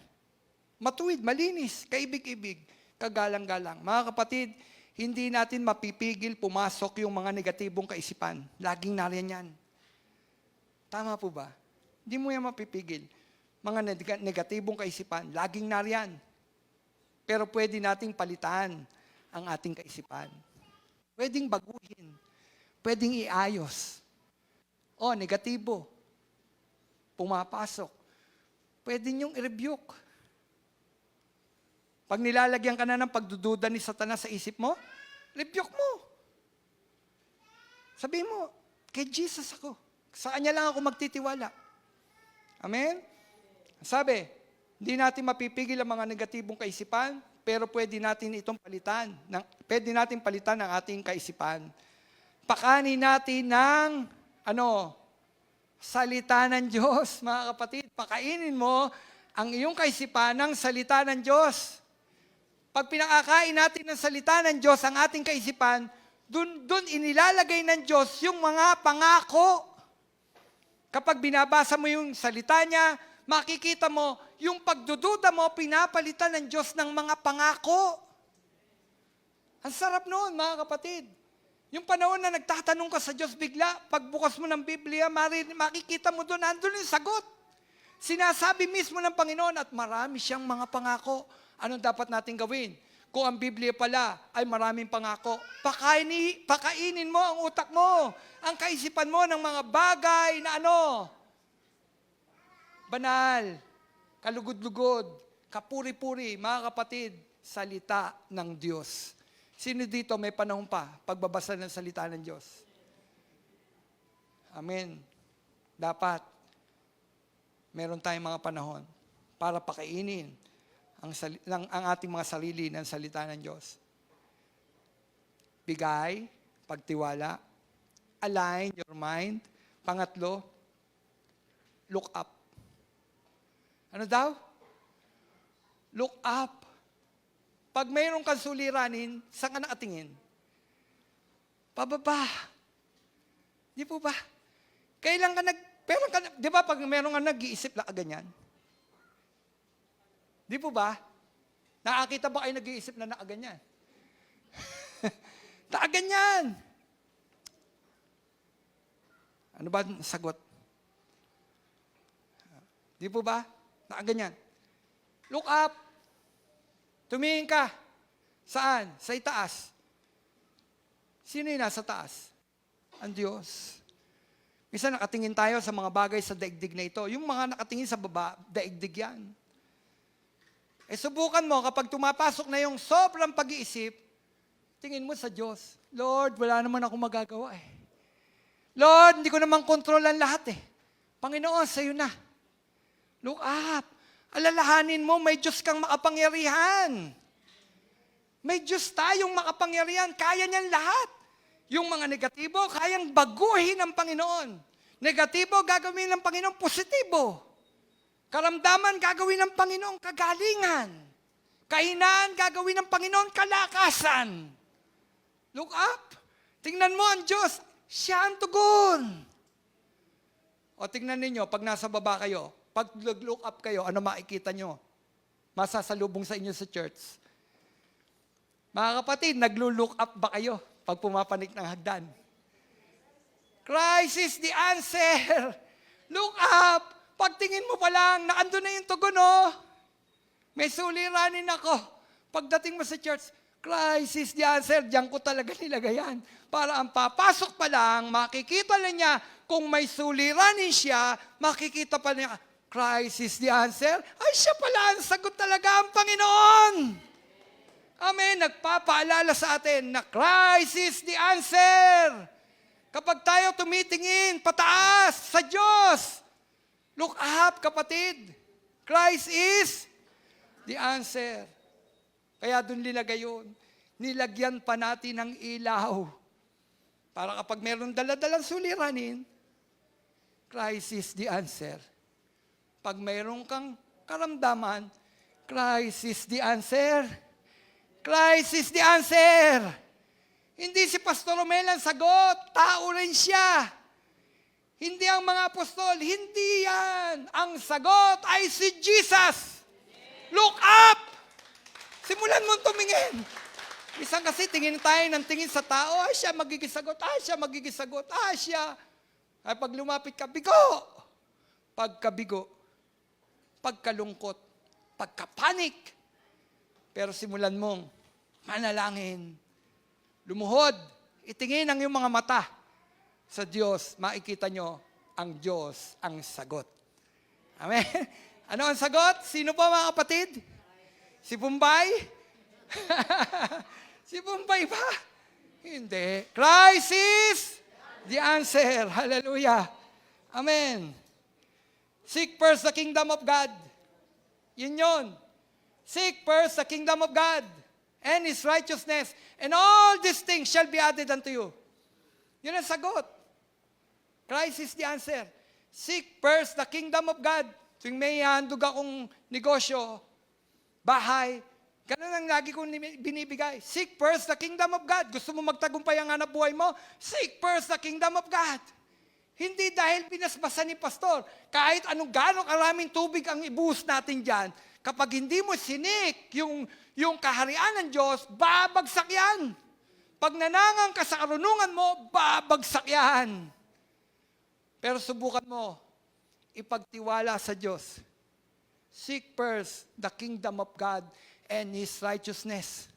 Matuwid, malinis, kaibig-ibig, kagalang-galang. Mga kapatid, hindi natin mapipigil pumasok yung mga negatibong kaisipan. Laging nariyan yan. Tama po ba? Hindi mo yan mapipigil. Mga negatibong kaisipan, laging nariyan. Pero pwede nating palitan ang ating kaisipan. Pwedeng baguhin. Pwedeng iayos. Negatibo. Pumapasok. Pwede niyong i-rebuke. Pag nilalagyan ka na ng pagdududa ni Satanas sa isip mo, rebuke mo. Sabihin mo, kay Jesus ako. Sa Kanya lang ako magtitiwala. Amen? Sabi, hindi natin mapipigil ang mga negatibong kaisipan, pero pwede natin itong palitan. Pwede natin palitan ang ating kaisipan. Pakanin natin ng, salita ng Diyos, mga kapatid. Pakainin mo ang iyong kaisipan ng salita ng Diyos. Pag pinakakain natin ng salita ng Diyos ang ating kaisipan, dun inilalagay ng Diyos yung mga pangako. Kapag binabasa mo yung salita niya, makikita mo, yung pagdududa mo, pinapalitan ng Diyos ng mga pangako. Ang sarap noon, mga kapatid. Yung panahon na nagtatanong ka sa Diyos bigla, pagbukas mo ng Biblia, makikita mo doon, nandun yung sagot. Sinasabi mismo ng Panginoon at marami siyang mga pangako. Anong dapat natin gawin? Kung ang Biblia pala ay maraming pangako, pakainin mo ang utak mo, ang kaisipan mo ng mga bagay na banal, kalugod-lugod, kapuri-puri, mga kapatid, salita ng Diyos. Sino dito may panahon pa pagbabasa ng salita ng Diyos? Amen. Dapat meron tayong mga panahon para pakainin ang ating mga sarili ng salita ng Diyos. Bigay, pagtiwala, align your mind. Pangatlo, look up. Ano daw? Look up. Pag mayroong kang suliranin, saan ka nakatingin? Pababa. Di po ba? Kailan ka di ba pag mayroong ka nag-iisip na ganyan? Di po ba? Nakakita ba kayo nag-iisip na nakaganyan? Nakaganyan! Ano ba ang sagot? Di po ba? Nakaganyan. Look up. Tumingin ka. Saan? Sa itaas. Sino yung nasa taas? Ang Diyos. Minsan nakatingin tayo sa mga bagay sa daigdig na ito. Yung mga nakatingin sa baba, daigdig yan. Subukan mo, kapag tumapasok na yung sobrang pag-iisip, tingin mo sa Diyos. Lord, wala naman ako magagawa eh. Lord, hindi ko naman kontrol ang lahat eh. Panginoon, sa'yo na. Look up. Alalahanin mo, may Diyos kang makapangyarihan. May Diyos tayong makapangyarihan. Kaya niyan lahat. Yung mga negatibo, kayang baguhin ng Panginoon. Negatibo, gagawin ng Panginoon positibo. Karamdaman, gagawin ng Panginoon kagalingan. Kahinaan, gagawin ng Panginoon kalakasan. Look up. Tingnan mo ang Diyos. Siya ang tugon. O tingnan ninyo, pag nasa baba kayo, pag look up kayo, ano makikita nyo? Masasalubong sa inyo sa church. Mga kapatid, naglo-look up ba kayo pag pumapanik ng hagdan? Christ is the answer. Look up. Pagtingin mo pa lang, naando na yung tugon, oh. May suliranin ako. Pagdating mo sa church, Christ is the answer. Diyan ko talaga nilagay yan. Para ang papasok pa lang, makikita na niya, kung may suliranin siya, makikita pa niya, Christ is the answer. Ay, siya pala ang sagot talaga ang Panginoon. Amen. Nagpapaalala sa atin na Christ is the answer. Kapag tayo tumitingin pataas sa Diyos, look up, kapatid. Christ is the answer. Kaya doon nilagay yun. Nilagyan pa natin ng ilaw. Para kapag meron daladalang suliranin, Christ is the answer. Pag mayroon kang karamdaman, Christ is the answer. Christ is the answer. Hindi si Pastor Romel ang sagot, tao rin siya. Hindi ang mga apostol, hindi yan. Ang sagot ay si Jesus. Look up! Simulan mo tumingin. Minsan kasi tingin tayo ng tingin sa tao, ay siya magigisagot, ay siya magigisagot, ay siya. Ay pag lumapit ka, bigo. Pagkabigo, pagkalungkot, pagkapanik. Pero simulan mong manalangin. Lumuhod, itingin ang iyong mga mata sa Diyos, makikita nyo ang Diyos ang sagot. Amen? Ano ang sagot? Sino pa mga kapatid? Si Bombay? Si Bombay ba? Hindi. Christ is the answer. Hallelujah. Amen. Seek first the kingdom of God. Yun yun. Seek first the kingdom of God and His righteousness, and all these things shall be added unto you. Yun ang sagot. Christ is the answer. Seek first the kingdom of God. Tuwing may handog akong negosyo, bahay, ganun ang lagi kong binibigay. Seek first the kingdom of God. Gusto mo magtagumpay ang hanap buhay mo? Seek first the kingdom of God. Hindi dahil binasbasa ni pastor. Kahit anong gano'ng karaming tubig ang ibuhos natin dyan, kapag hindi mo sinik yung kaharian ng Diyos, babagsak yan. Pag nanangang ka sa karunungan mo, babagsak yan. Pero subukan mo, ipagtiwala sa Diyos. Seek first the kingdom of God and His righteousness.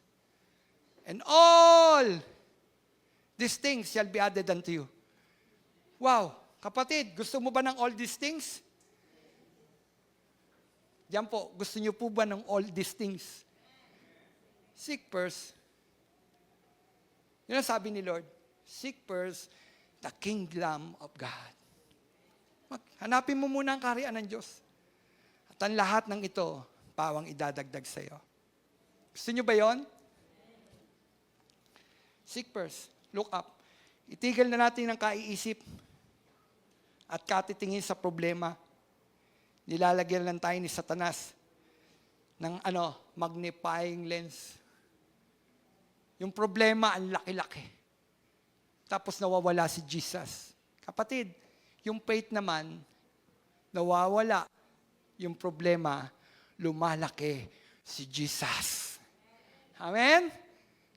And all these things shall be added unto you. Wow, kapatid, gusto mo ba ng all these things? Diyan po, gusto niyo po ba ng all these things? Seek first. Yun ang sabi ni Lord, seek first the kingdom of God. Hanapin mo muna ang kaharian ng Diyos. At ang lahat ng ito, pawang idadagdag sa iyo. Gusto niyo ba yon? Seek first. Look up. Itigil na natin ang kaiisip at katitingin sa problema. Nilalagyan lang tayo ni Satanas ng magnifying lens. Yung problema, ang laki-laki. Tapos nawawala si Jesus. Kapatid, yung faith naman, nawawala. Yung problema, lumalaki si Jesus. Amen?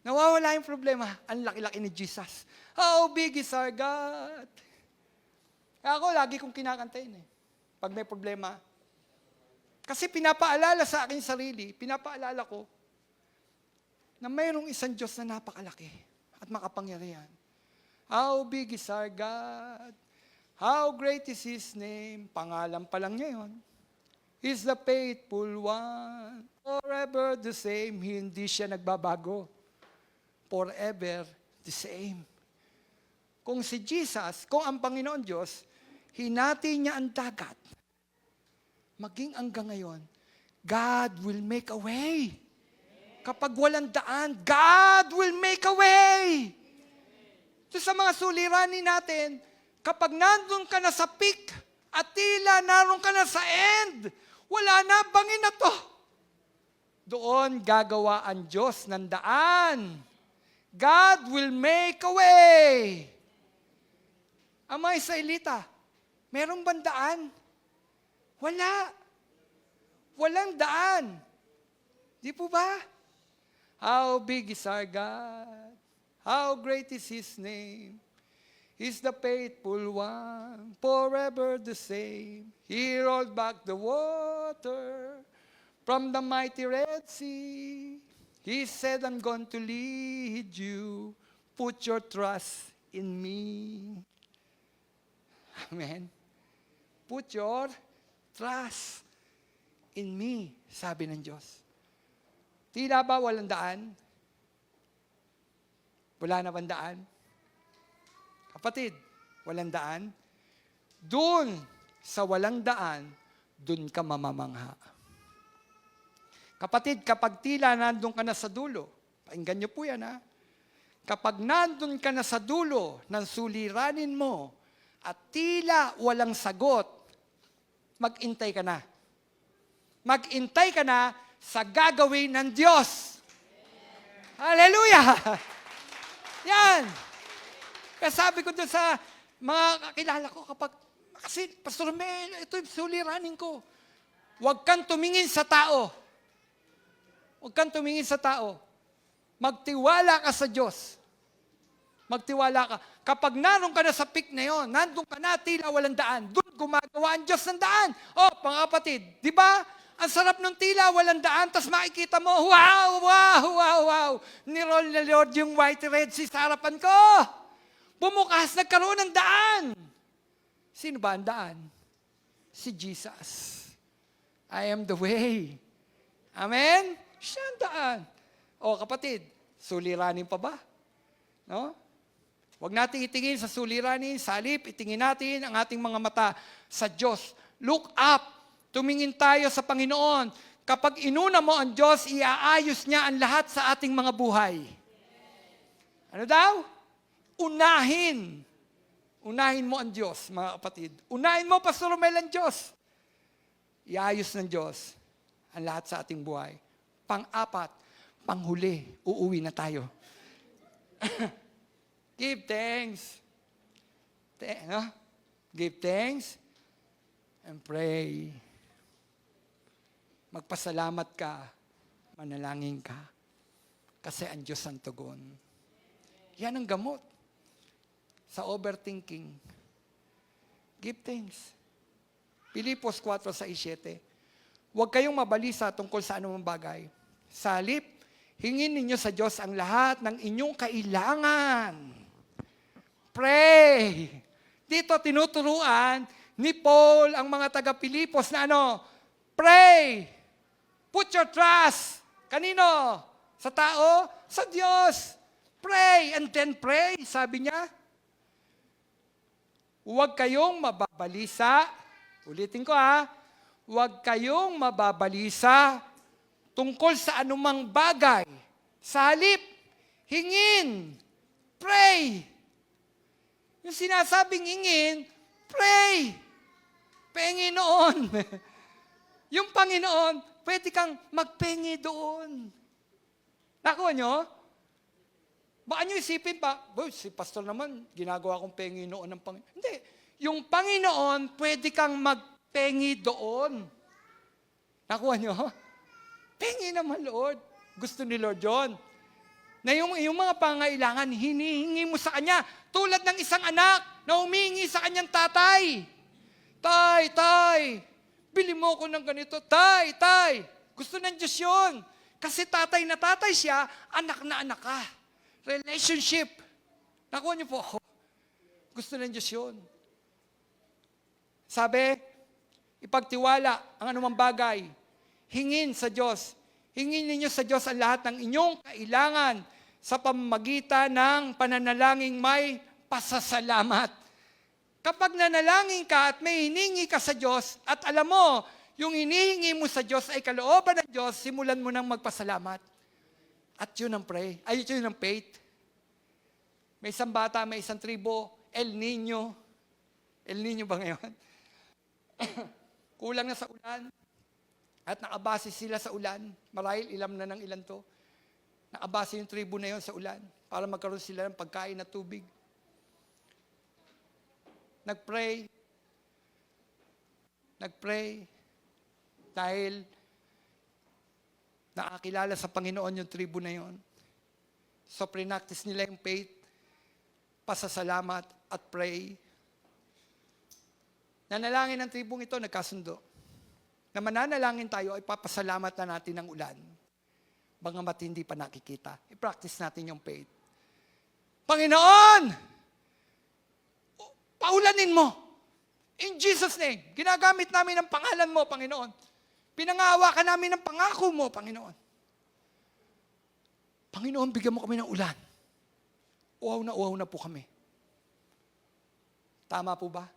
Nawawala yung problema, ang laki-laki ni Jesus. How big is our God? Kaya ako, lagi kong kinakantayin pag may problema. Kasi pinapaalala sa akin sarili, pinapaalala ko, na mayroong isang Diyos na napakalaki. at makapangyarihan. How big is our God? How great is His name? Pangalan pa lang niya yun. He's the faithful one. Forever the same. Hindi siya nagbabago. Forever the same. Kung si Jesus, kung ang Panginoon Diyos, hinati niya ang dagat, maging hanggang ngayon, God will make a way. Kapag walang daan, God will make a way. So sa mga suliranin natin, kapag nandun ka na sa peak, at tila naroon ka na sa end, wala na, bangin na to. Doon gagawa ang Diyos ng daan. God will make a way. Ang mga Israelita, merong bang daan? Wala. Walang daan. Di po ba? How big is our God? How great is His name? He's the faithful one, forever the same. He rolled back the water from the mighty Red Sea. He said, I'm going to lead you. Put your trust in me. Amen. Put your trust in me, sabi ng Diyos. Tila ba walang daan? Wala na bang daan? Kapatid, walang daan? Doon sa walang daan, doon ka mamamangha. Kapatid, kapag tila nandun ka na sa dulo, pakinggan niyo po yan ha, kapag nandun ka na sa dulo ng suliranin mo at tila walang sagot, mag-intay ka na. Mag-intay ka na sa gagawin ng Diyos. Hallelujah! Yan! Kaya sabi ko doon sa mga kakilala ko, kasi Pastor Mel, ito yung suliranin ko. Huwag kang tumingin sa tao. Huwag kang tumingin sa tao. Magtiwala ka sa Diyos. Magtiwala ka. Kapag naroon ka na sa peak na yon, nandun ka na, tila walang daan, doon gumagawa ang Diyos ng daan. Mga kapatid, di ba? Ang sarap ng tila, walang daan, tas makikita mo, wow, wow, wow, wow. Niroll na Lord yung white red sea sa harapan ko. Bumukas, nagkaroon ng daan. Sino ba ang daan? Si Jesus. I am the way. Amen? Siya ang daan. Kapatid, suliranin pa ba? No? Huwag natin itingin sa suliranin, sa halip, itingin natin ang ating mga mata sa Diyos. Look up. Tumingin tayo sa Panginoon. Kapag inuna mo ang Diyos, iaayos niya ang lahat sa ating mga buhay. Ano daw? Unahin. Unahin mo ang Diyos, mga kapatid. Unahin mo, Pastor Romel, ang Diyos. Iayos ng Diyos ang lahat sa ating buhay. Pang-apat, panghuli, uuwi na tayo. Give thanks. Give thanks and pray. Magpasalamat ka, manalangin ka, kasi ang Diyos ang tugon. Yan ang gamot sa overthinking. Give thanks. Pilipos 4:6-7. Huwag kayong mabalisa tungkol sa anumang bagay. Sa halip, hingin ninyo sa Diyos ang lahat ng inyong kailangan. Pray. Dito tinuturuan ni Paul ang mga taga-Pilipos na pray. Put your trust. Kanino? Sa tao? Sa Diyos. Pray and then pray, sabi niya. Huwag kayong mababalisa. Ulitin ko Huwag kayong mababalisa tungkol sa anumang bagay. Sa halip, hingin. Pray. Yung sinasabing hingin, pray. Panginoon. Yung Panginoon, pwede kang magpengi doon. Nakuha nyo? Baka nyo isipin pa, si pastor naman, ginagawa kong pengi noon ng Panginoon. Hindi. Yung Panginoon, pwede kang magpengi doon. Nakuha nyo? Pengi naman, Lord. Gusto ni Lord John. Na yung mga pangailangan, hinihingi mo sa Kanya. Tulad ng isang anak na humingi sa kanyang tatay. Tay, bili mo ko ng ganito. Tay. Gusto ng Diyos yun. Kasi tatay na tatay siya, anak na anak ka. Relationship. Nakuha niyo po ako. Gusto ng Diyos yun. Sabi, ipagtiwala ang anumang bagay. Hingin sa Diyos. Hingin ninyo sa Diyos ang lahat ng inyong kailangan sa pamamagitan ng pananalangin may pasasalamat. Kapag nanalangin ka at may hiningi ka sa Diyos at alam mo, yung hinihingi mo sa Diyos ay kalooban ng Diyos, simulan mo nang magpasalamat. At yun ang pray. Ay, yun ang faith. May isang bata, may isang tribo, El Nino. El Nino ba ngayon? Kulang na sa ulan. At nakabase sila sa ulan. Marahil ilam na ng ilan to. Nakabase yung tribo na yon sa ulan para magkaroon sila ng pagkain at tubig. Nagpray. Dahil nakakilala sa Panginoon yung tribo na yon. So, pre-practice nila yung faith, pasasalamat at pray. Nanalangin ng tribong ito, nagkasundo. Na mananalangin tayo, ay papasalamat na natin ng ulan. Bagamat hindi pa nakikita. I-practice natin yung faith. Panginoon! Paulanin mo! In Jesus' name, ginagamit namin ang pangalan mo, Panginoon. Pinangawa ka namin ng pangako mo, Panginoon. Panginoon, bigyan mo kami ng ulan. Uhaw na po kami. Tama po ba?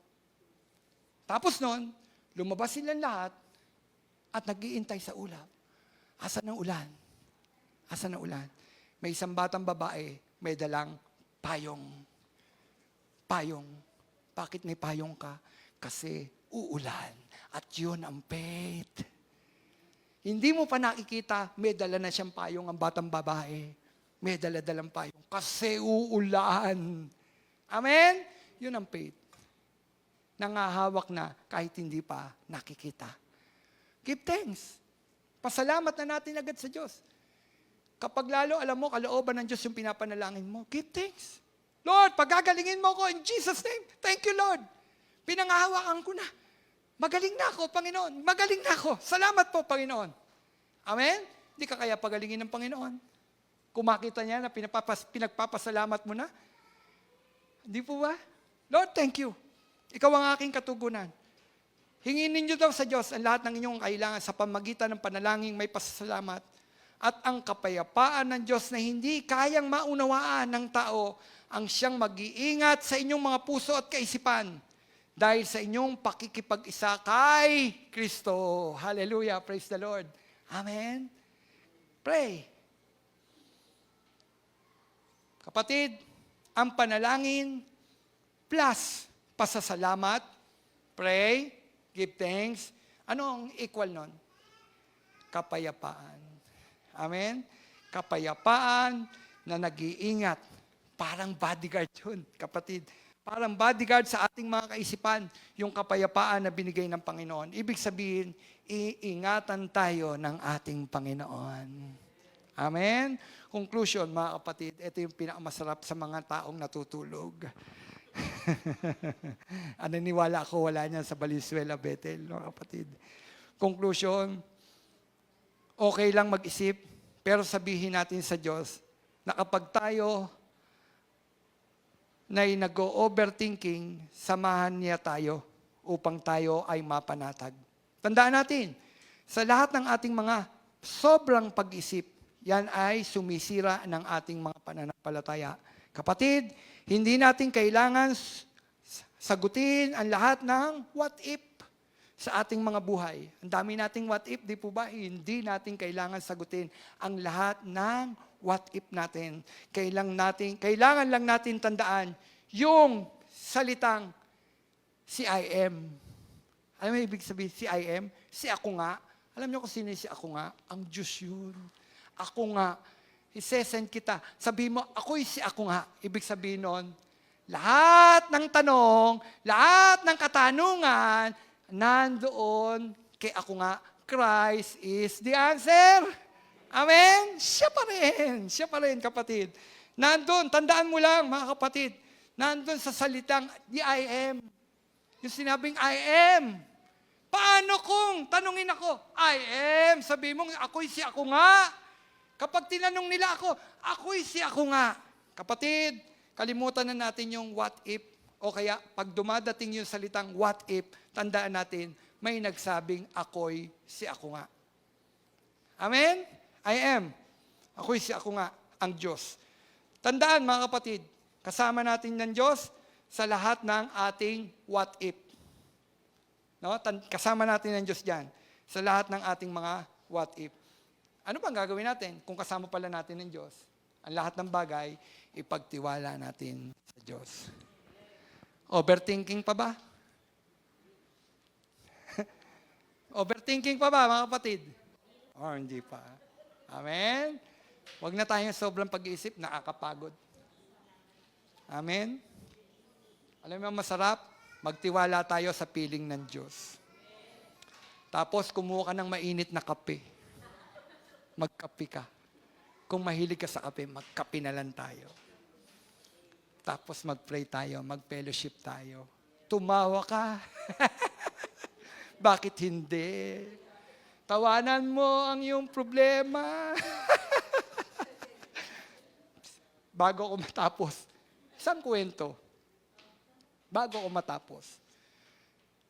Tapos noon, lumabas silang lahat at nag-iintay sa ulap. Asan ang ulan? Asan ang ulan? May isang batang babae, may dalang payong. Payong. Bakit may payong ka? Kasi uulan. At yun ang faith. Hindi mo pa nakikita, may dala na siyang payong ang batang babae. May dala-dalang payong. Kasi uulan. Amen? Yun ang faith. Nangahawak na kahit hindi pa nakikita. Give thanks. Pasalamat na natin agad sa Diyos. Kapag lalo, alam mo, kalooban ng Diyos yung pinapanalangin mo, give thanks. Lord, pagagalingin mo ko in Jesus' name. Thank you, Lord. Pinangahawakan ko na. Magaling na ako, Panginoon. Magaling na ako. Salamat po, Panginoon. Amen? Hindi ka kaya pagalingin ng Panginoon. Kung makita niya na pinagpapasalamat mo na, hindi po ba? Lord, thank you. Ikaw ang aking katugunan. Hingin ninyo daw sa Diyos ang lahat ng inyong kailangan sa pamagitan ng panalangin may pasasalamat at ang kapayapaan ng Diyos na hindi kayang maunawaan ng tao ang siyang mag-iingat sa inyong mga puso at kaisipan dahil sa inyong pakikipag-isa kay Kristo. Hallelujah. Praise the Lord. Amen. Pray. Kapatid, ang panalangin plus pasasalamat, pray, give thanks. Ano ang equal nun? Kapayapaan. Amen? Kapayapaan na nag-iingat. Parang bodyguard yun, kapatid. Parang bodyguard sa ating mga kaisipan, yung kapayapaan na binigay ng Panginoon. Ibig sabihin, iingatan tayo ng ating Panginoon. Amen? Conclusion, mga kapatid, ito yung pinakamasarap sa mga taong natutulog. Ananiwala ako, wala niyan sa Valenzuela, Bethel, mga kapatid. Conclusion, okay lang mag-isip, pero sabihin natin sa Diyos na kapag tayo na nag-overthinking, samahan niya tayo upang tayo ay mapanatag. Tandaan natin, sa lahat ng ating mga sobrang pag-isip, yan ay sumisira ng ating mga pananampalataya. Kapatid, hindi natin kailangan sagutin ang lahat ng what if sa ating mga buhay. Ang dami nating what if, di po ba? Hindi natin kailangan sagutin ang lahat ng what if natin. Kailangan lang natin tandaan yung salitang si I am. Alam mo ibig sabihin si I am? Si ako nga. Alam niyo kung sino si ako nga? Ang Diyos yun. Ako nga. Isesend kita. Sabihin mo, ako'y si ako nga. Ibig sabihin nun, lahat ng tanong, lahat ng katanungan, nandoon kay ako nga. Christ is the answer. Amen? Siya pa rin, kapatid. Nandun, tandaan mo lang, mga kapatid, nandun sa salitang, the I am. Yung sinabing, I am. Paano kung tanungin ako, I am, sabi mo, ako'y si ako nga. Kapag tinanong nila ako, ako'y si ako nga. Kapatid, kalimutan na natin yung what if. O kaya, pag dumadating yung salitang what if, tandaan natin, may nagsabing ako'y si ako nga. Amen? I am. Ako'y si ako nga, ang Diyos. Tandaan mga kapatid, kasama natin ng Diyos sa lahat ng ating what if. No? Kasama natin ng Diyos dyan sa lahat ng ating mga what if. Ano bang gagawin natin kung kasama pala natin ng Diyos? Ang lahat ng bagay, ipagtiwala natin sa Diyos. Overthinking pa ba? Overthinking pa ba, mga kapatid? O, hindi pa. Amen? Huwag na tayong sobrang pag-iisip, nakakapagod. Amen? Alam mo, masarap, magtiwala tayo sa piling ng Diyos. Tapos, kumuha ka ng mainit na kape. Magkape ka. Kung mahilig ka sa kape, magkape na lang tayo. Tapos mag-pray tayo, mag-fellowship tayo. Tumawa ka. Bakit hindi? Tawanan mo ang iyong problema. Bago ako matapos, isang kwento. Bago ako matapos,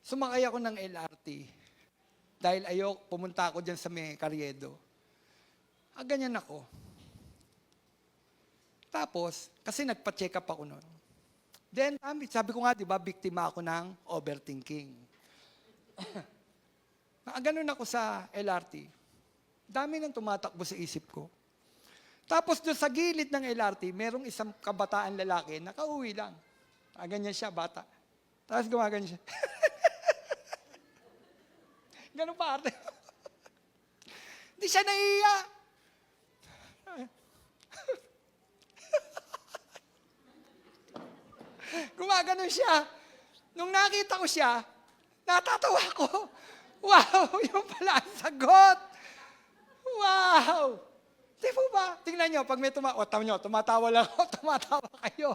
sumakay ako ng LRT. Dahil pumunta ako dyan sa may Carriedo. Ganyan ako. Tapos, kasi nagpa-check up ako noon. Then, sabi ko nga, di ba, biktima ako ng overthinking. Ganun ako sa LRT. Dami nang tumatakbo sa isip ko. Tapos doon sa gilid ng LRT, merong isang kabataan lalaki, nakauwi lang. Ganyan siya, bata. Tapos gumaganyan siya. Ganun pa arte. Hindi siya naiiya. Gumaganon siya. Nung nakita ko siya, natatawa ko. Wow, yung pala ang sagot. Wow. Di po ba? Tingnan nyo, pag may tumatawa lang ako, tumatawa kayo.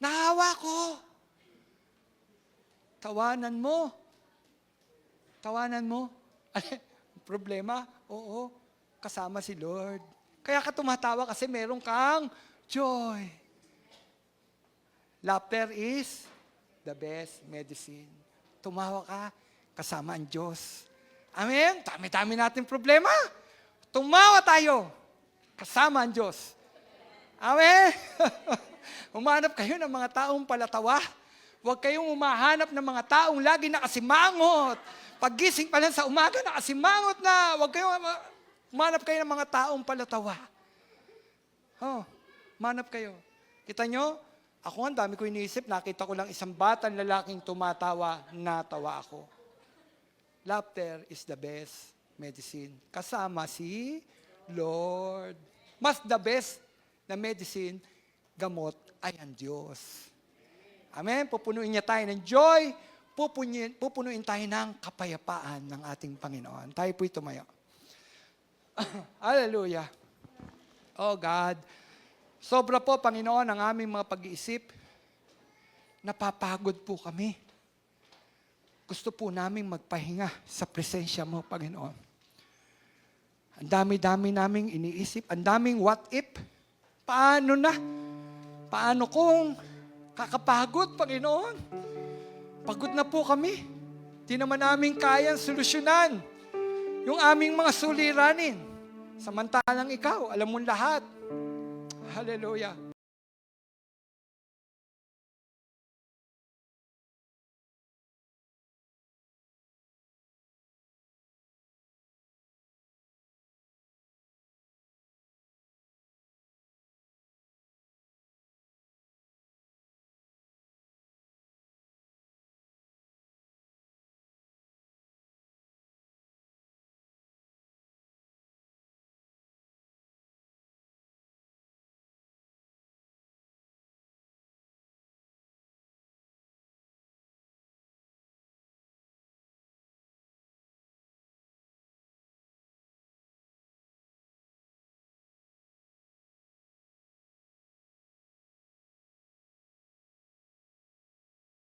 Nahawa ko. Tawanan mo. Tawanan mo. Problema? Oo. Kasama si Lord. Kaya ka tumatawa kasi meron kang joy. Laughter is the best medicine. Tumawa ka, kasama ang Diyos. Amen? Dami-dami natin problema. Tumawa tayo, kasama ang Diyos. Amen? Humanap kayo ng mga taong palatawa. Huwag kayong umahanap ng mga taong lagi nakasimangot. Paggising pa lang sa umaga, nakasimangot na. Huwag kayong umanap kayo ng mga taong palatawa. Manap kayo. Kita nyo? Ako, ang dami ko iniisip, nakita ko lang isang batang lalaking tumatawa, natawa ako. Laughter is the best medicine. Kasama si Lord. Mas the best na medicine, gamot, ay ang Diyos. Amen? Pupunuin niya tayo ng joy, pupunuin tayo ng kapayapaan ng ating Panginoon. Tayo po'y tumayo. Hallelujah. Oh God, sobra po, Panginoon, ang aming mga pag-iisip. Napapagod po kami. Gusto po namin magpahinga sa presensya mo, Panginoon. Ang dami-dami naming iniisip. Ang daming what if. Paano na? Paano kung kakapagod, Panginoon? Pagod na po kami. Di naman namin kayang solusyonan yung aming mga suliranin. Samantalang ikaw, alam mo lahat. Hallelujah.